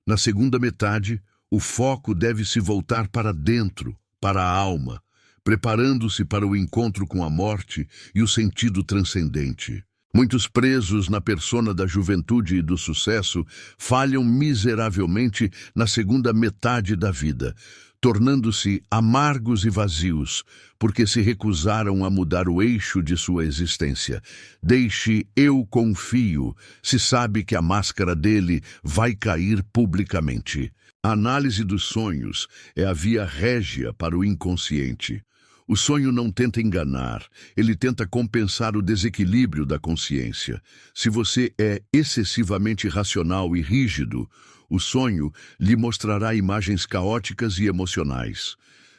Na segunda metade, o foco deve se voltar para dentro, para a alma, preparando-se para o encontro com a morte e o sentido transcendente. Muitos presos na persona da juventude e do sucesso falham miseravelmente na segunda metade da vida, tornando-se amargos e vazios, porque se recusaram a mudar o eixo de sua existência. Deixe "eu confio", se sabe que a máscara dele vai cair publicamente. A análise dos sonhos é a via régia para o inconsciente. O sonho não tenta enganar, ele tenta compensar o desequilíbrio da consciência. Se você é excessivamente racional e rígido, o sonho lhe mostrará imagens caóticas e emocionais.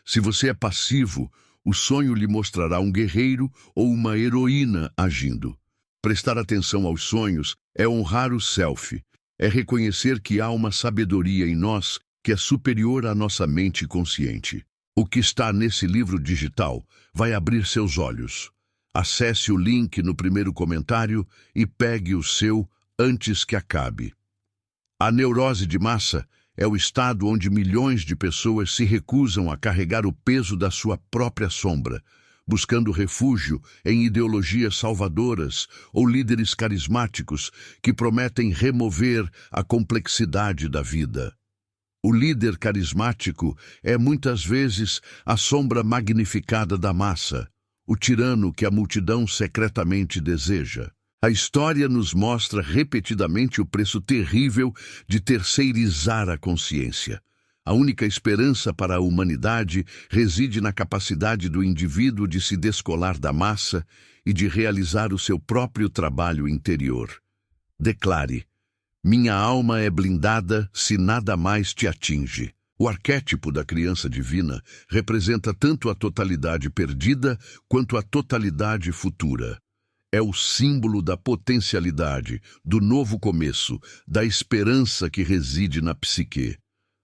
Se você é passivo, o sonho lhe mostrará um guerreiro ou uma heroína agindo. Prestar atenção aos sonhos é honrar o self, é reconhecer que há uma sabedoria em nós que é superior à nossa mente consciente. O que está nesse livro digital vai abrir seus olhos. Acesse o link no primeiro comentário e pegue o seu antes que acabe. A neurose de massa é o estado onde milhões de pessoas se recusam a carregar o peso da sua própria sombra, buscando refúgio em ideologias salvadoras ou líderes carismáticos que prometem remover a complexidade da vida. O líder carismático é muitas vezes a sombra magnificada da massa, o tirano que a multidão secretamente deseja. A história nos mostra repetidamente o preço terrível de terceirizar a consciência. A única esperança para a humanidade reside na capacidade do indivíduo de se descolar da massa e de realizar o seu próprio trabalho interior. Declare: minha alma é blindada se nada mais te atinge. O arquétipo da criança divina representa tanto a totalidade perdida quanto a totalidade futura. É o símbolo da potencialidade, do novo começo, da esperança que reside na psique.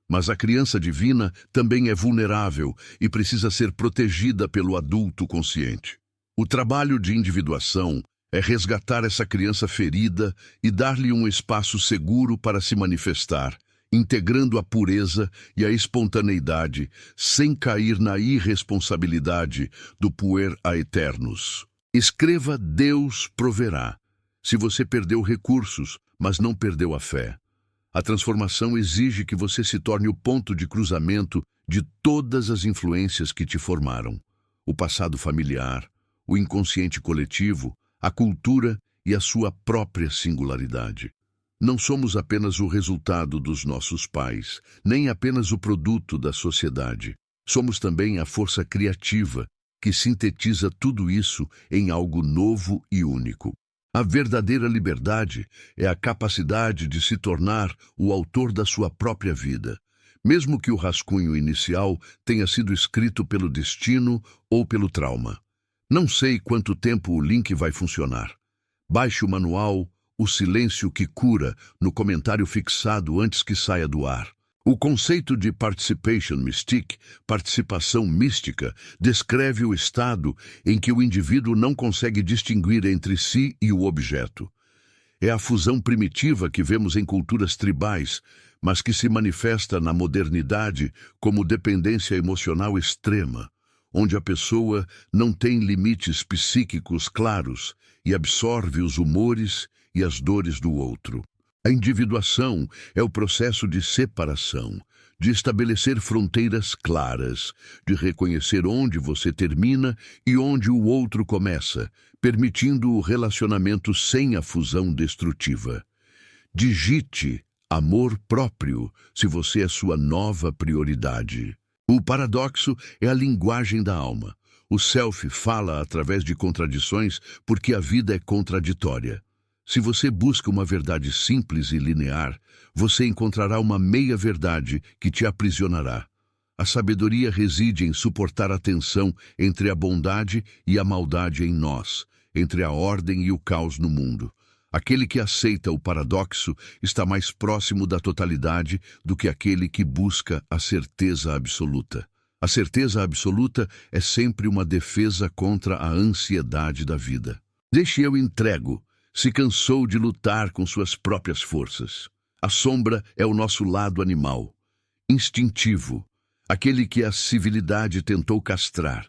Mas a criança divina também é vulnerável e precisa ser protegida pelo adulto consciente. O trabalho de individuação é resgatar essa criança ferida e dar-lhe um espaço seguro para se manifestar, integrando a pureza e a espontaneidade, sem cair na irresponsabilidade do puer aeternus. Escreva "Deus proverá", se você perdeu recursos, mas não perdeu a fé. A transformação exige que você se torne o ponto de cruzamento de todas as influências que te formaram. O passado familiar, o inconsciente coletivo, a cultura e a sua própria singularidade. Não somos apenas o resultado dos nossos pais, nem apenas o produto da sociedade. Somos também a força criativa que sintetiza tudo isso em algo novo e único. A verdadeira liberdade é a capacidade de se tornar o autor da sua própria vida, mesmo que o rascunho inicial tenha sido escrito pelo destino ou pelo trauma. Não sei quanto tempo o link vai funcionar. Baixe o manual O Silêncio que Cura no comentário fixado antes que saia do ar. O conceito de participation mystique, participação mística, descreve o estado em que o indivíduo não consegue distinguir entre si e o objeto. É a fusão primitiva que vemos em culturas tribais, mas que se manifesta na modernidade como dependência emocional extrema, onde a pessoa não tem limites psíquicos claros e absorve os humores e as dores do outro. A individuação é o processo de separação, de estabelecer fronteiras claras, de reconhecer onde você termina e onde o outro começa, permitindo o relacionamento sem a fusão destrutiva. Digite amor próprio se você é sua nova prioridade. O paradoxo é a linguagem da alma. O self fala através de contradições porque a vida é contraditória. Se você busca uma verdade simples e linear, você encontrará uma meia-verdade que te aprisionará. A sabedoria reside em suportar a tensão entre a bondade e a maldade em nós, entre a ordem e o caos no mundo. Aquele que aceita o paradoxo está mais próximo da totalidade do que aquele que busca a certeza absoluta. A certeza absoluta é sempre uma defesa contra a ansiedade da vida. Deixe eu entrego. Se cansou de lutar com suas próprias forças. A sombra é o nosso lado animal, instintivo, aquele que a civilidade tentou castrar.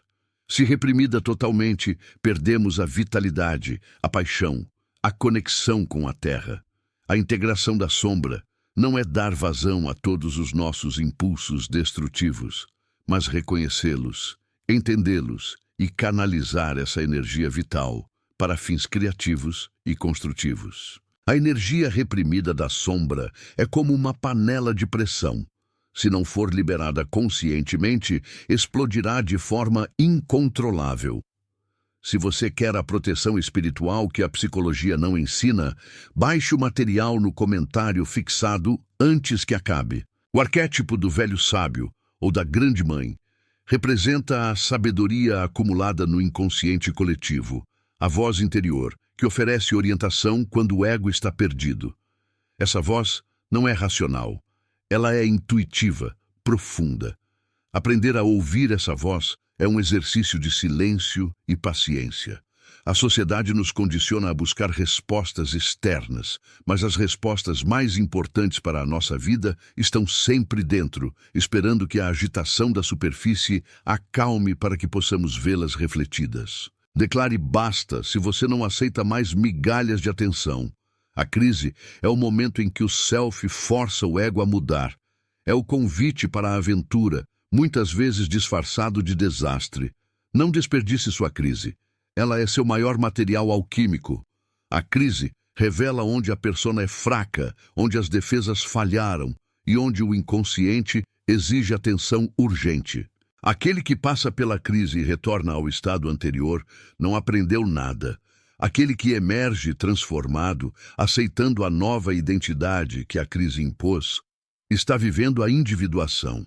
Se reprimida totalmente, perdemos a vitalidade, a paixão, a conexão com a terra. A integração da sombra não é dar vazão a todos os nossos impulsos destrutivos, mas reconhecê-los, entendê-los e canalizar essa energia vital para fins criativos e construtivos. A energia reprimida da sombra é como uma panela de pressão. Se não for liberada conscientemente, explodirá de forma incontrolável. Se você quer a proteção espiritual que a psicologia não ensina, baixe o material no comentário fixado antes que acabe. O arquétipo do velho sábio, ou da grande mãe, representa a sabedoria acumulada no inconsciente coletivo, a voz interior, que oferece orientação quando o ego está perdido. Essa voz não é racional, ela é intuitiva, profunda. Aprender a ouvir essa voz é um exercício de silêncio e paciência. A sociedade nos condiciona a buscar respostas externas, mas as respostas mais importantes para a nossa vida estão sempre dentro, esperando que a agitação da superfície acalme para que possamos vê-las refletidas. Declare basta se você não aceita mais migalhas de atenção. A crise é o momento em que o self força o ego a mudar. É o convite para a aventura, muitas vezes disfarçado de desastre. Não desperdice sua crise. Ela é seu maior material alquímico. A crise revela onde a persona é fraca, onde as defesas falharam e onde o inconsciente exige atenção urgente. Aquele que passa pela crise e retorna ao estado anterior não aprendeu nada. Aquele que emerge transformado, aceitando a nova identidade que a crise impôs, está vivendo a individuação.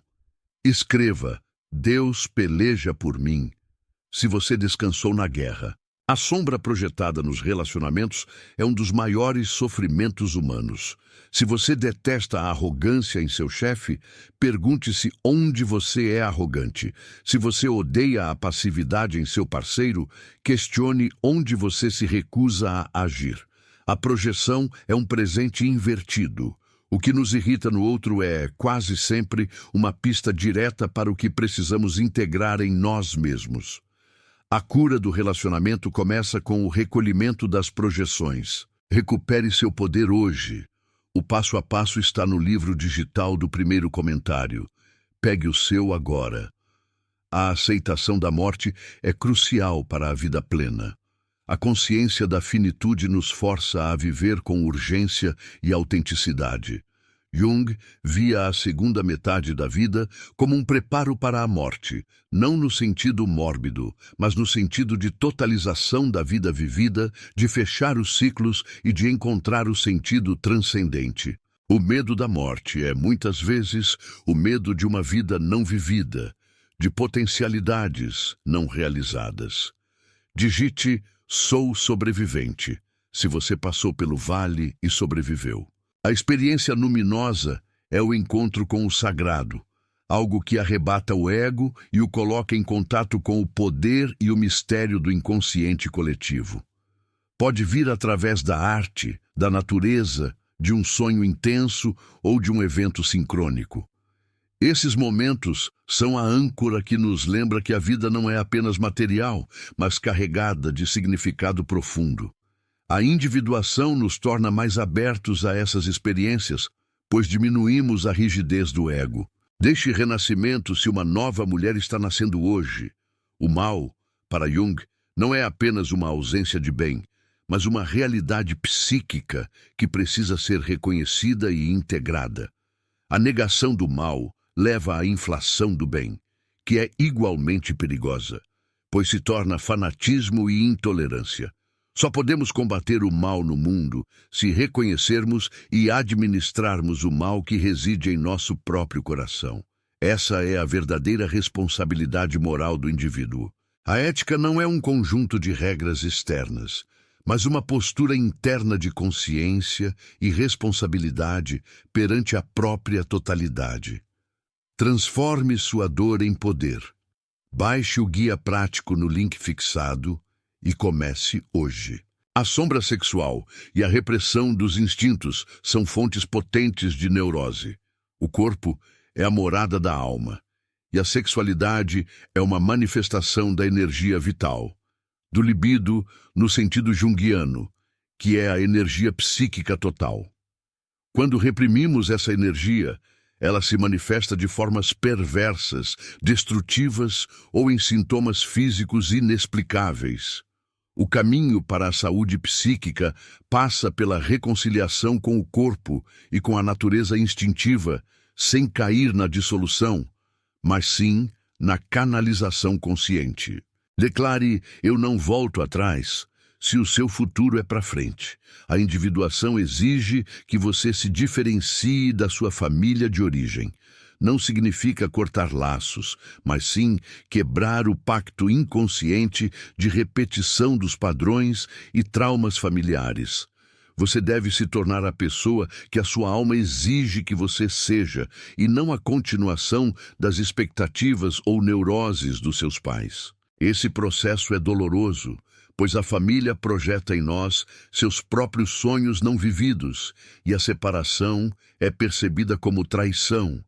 Escreva: Deus peleja por mim. Se você descansou na guerra. A sombra projetada nos relacionamentos é um dos maiores sofrimentos humanos. Se você detesta a arrogância em seu chefe, pergunte-se onde você é arrogante. Se você odeia a passividade em seu parceiro, questione onde você se recusa a agir. A projeção é um presente invertido. O que nos irrita no outro é, quase sempre, uma pista direta para o que precisamos integrar em nós mesmos. A cura do relacionamento começa com o recolhimento das projeções. Recupere seu poder hoje. O passo a passo está no livro digital do primeiro comentário. Pegue o seu agora. A aceitação da morte é crucial para a vida plena. A consciência da finitude nos força a viver com urgência e autenticidade. Jung via a segunda metade da vida como um preparo para a morte, não no sentido mórbido, mas no sentido de totalização da vida vivida, de fechar os ciclos e de encontrar o sentido transcendente. O medo da morte é, muitas vezes, o medo de uma vida não vivida, de potencialidades não realizadas. Digite: sou sobrevivente, se você passou pelo vale e sobreviveu. A experiência luminosa é o encontro com o sagrado, algo que arrebata o ego e o coloca em contato com o poder e o mistério do inconsciente coletivo. Pode vir através da arte, da natureza, de um sonho intenso ou de um evento sincrônico. Esses momentos são a âncora que nos lembra que a vida não é apenas material, mas carregada de significado profundo. A individuação nos torna mais abertos a essas experiências, pois diminuímos a rigidez do ego. Deste renascimento se uma nova mulher está nascendo hoje. O mal, para Jung, não é apenas uma ausência de bem, mas uma realidade psíquica que precisa ser reconhecida e integrada. A negação do mal leva à inflação do bem, que é igualmente perigosa, pois se torna fanatismo e intolerância. Só podemos combater o mal no mundo se reconhecermos e administrarmos o mal que reside em nosso próprio coração. Essa é a verdadeira responsabilidade moral do indivíduo. A ética não é um conjunto de regras externas, mas uma postura interna de consciência e responsabilidade perante a própria totalidade. Transforme sua dor em poder. Baixe o guia prático no link fixado e comece hoje. A sombra sexual e a repressão dos instintos são fontes potentes de neurose. O corpo é a morada da alma, e a sexualidade é uma manifestação da energia vital, do libido no sentido junguiano, que é a energia psíquica total. Quando reprimimos essa energia, ela se manifesta de formas perversas, destrutivas ou em sintomas físicos inexplicáveis. O caminho para a saúde psíquica passa pela reconciliação com o corpo e com a natureza instintiva, sem cair na dissolução, mas sim na canalização consciente. Declare: eu não volto atrás, se o seu futuro é para frente. A individuação exige que você se diferencie da sua família de origem. Não significa cortar laços, mas sim quebrar o pacto inconsciente de repetição dos padrões e traumas familiares. Você deve se tornar a pessoa que a sua alma exige que você seja, e não a continuação das expectativas ou neuroses dos seus pais. Esse processo é doloroso, pois a família projeta em nós seus próprios sonhos não vividos, e a separação é percebida como traição.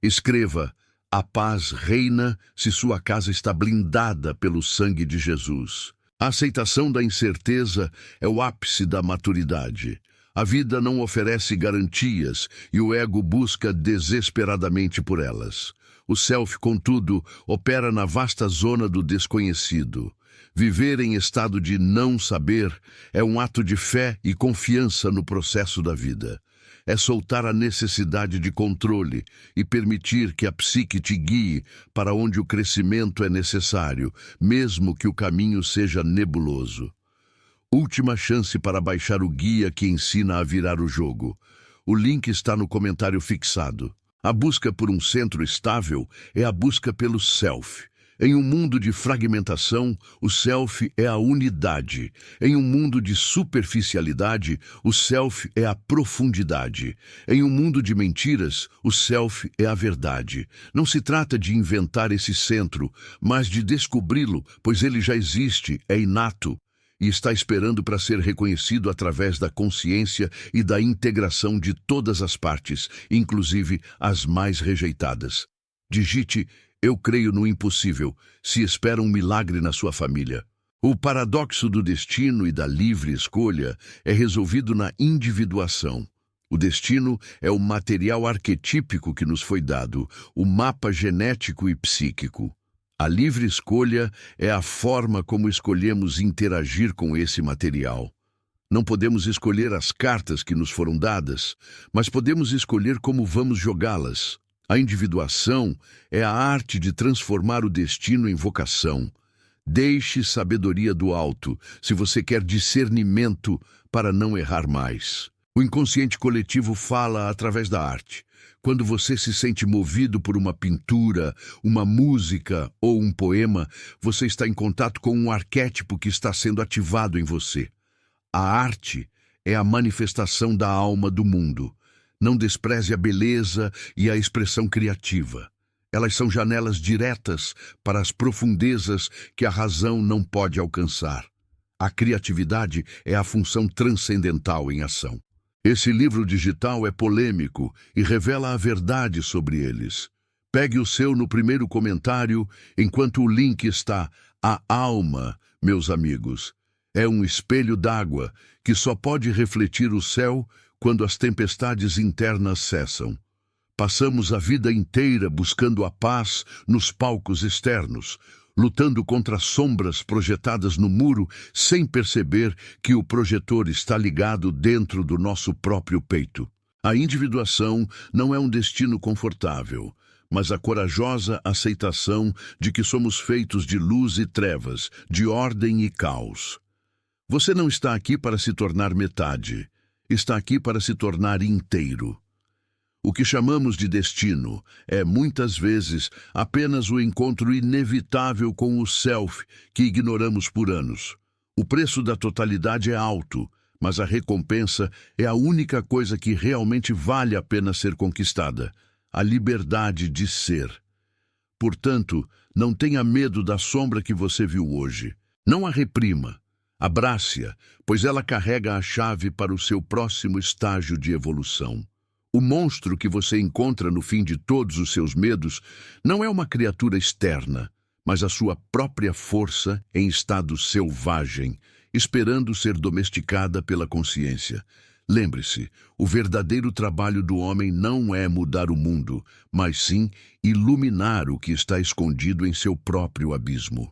Escreva: a paz reina se sua casa está blindada pelo sangue de Jesus. A aceitação da incerteza é o ápice da maturidade. A vida não oferece garantias e o ego busca desesperadamente por elas. O self, contudo, opera na vasta zona do desconhecido. Viver em estado de não saber é um ato de fé e confiança no processo da vida. É soltar a necessidade de controle e permitir que a psique te guie para onde o crescimento é necessário, mesmo que o caminho seja nebuloso. Última chance para baixar o guia que ensina a virar o jogo. O link está no comentário fixado. A busca por um centro estável é a busca pelo self. Em um mundo de fragmentação, o self é a unidade. Em um mundo de superficialidade, o self é a profundidade. Em um mundo de mentiras, o self é a verdade. Não se trata de inventar esse centro, mas de descobri-lo, pois ele já existe, é inato, e está esperando para ser reconhecido através da consciência e da integração de todas as partes, inclusive as mais rejeitadas. Digite: eu creio no impossível, se espera um milagre na sua família. O paradoxo do destino e da livre escolha é resolvido na individuação. O destino é o material arquetípico que nos foi dado, o mapa genético e psíquico. A livre escolha é a forma como escolhemos interagir com esse material. Não podemos escolher as cartas que nos foram dadas, mas podemos escolher como vamos jogá-las. A individuação é a arte de transformar o destino em vocação. Deixe sabedoria do alto, se você quer discernimento para não errar mais. O inconsciente coletivo fala através da arte. Quando você se sente movido por uma pintura, uma música ou um poema, você está em contato com um arquétipo que está sendo ativado em você. A arte é a manifestação da alma do mundo. Não despreze a beleza e a expressão criativa. Elas são janelas diretas para as profundezas que a razão não pode alcançar. A criatividade é a função transcendental em ação. Esse livro digital é polêmico e revela a verdade sobre eles. Pegue o seu no primeiro comentário, enquanto o link está: a alma, meus amigos, é um espelho d'água que só pode refletir o céu quando as tempestades internas cessam. Passamos a vida inteira buscando a paz nos palcos externos, lutando contra sombras projetadas no muro, sem perceber que o projetor está ligado dentro do nosso próprio peito. A individuação não é um destino confortável, mas a corajosa aceitação de que somos feitos de luz e trevas, de ordem e caos. Você não está aqui para se tornar metade, está aqui para se tornar inteiro. O que chamamos de destino é, muitas vezes, apenas o encontro inevitável com o self que ignoramos por anos. O preço da totalidade é alto, mas a recompensa é a única coisa que realmente vale a pena ser conquistada, a liberdade de ser. Portanto, não tenha medo da sombra que você viu hoje. Não a reprima. Abrace-a, pois ela carrega a chave para o seu próximo estágio de evolução. O monstro que você encontra no fim de todos os seus medos não é uma criatura externa, mas a sua própria força em estado selvagem, esperando ser domesticada pela consciência. Lembre-se, o verdadeiro trabalho do homem não é mudar o mundo, mas sim iluminar o que está escondido em seu próprio abismo.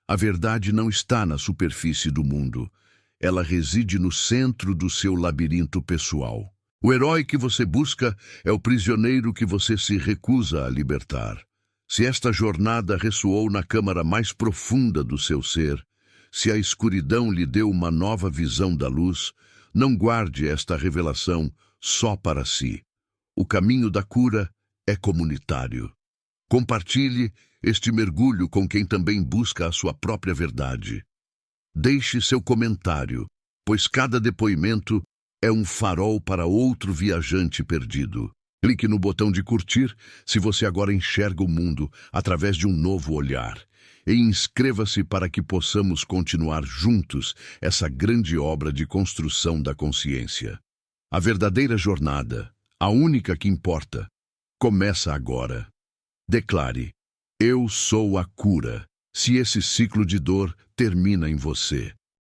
A verdade não está na superfície do mundo, ela reside no centro do seu labirinto pessoal. O herói que você busca é o prisioneiro que você se recusa a libertar. Se esta jornada ressoou na câmara mais profunda do seu ser, se a escuridão lhe deu uma nova visão da luz, não guarde esta revelação só para si. O caminho da cura é comunitário. Compartilhe este mergulho com quem também busca a sua própria verdade. Deixe seu comentário, pois cada depoimento é um farol para outro viajante perdido. Clique no botão de curtir se você agora enxerga o mundo através de um novo olhar. E inscreva-se para que possamos continuar juntos essa grande obra de construção da consciência. A verdadeira jornada, a única que importa, começa agora. Declare: eu sou a cura, se esse ciclo de dor termina em você.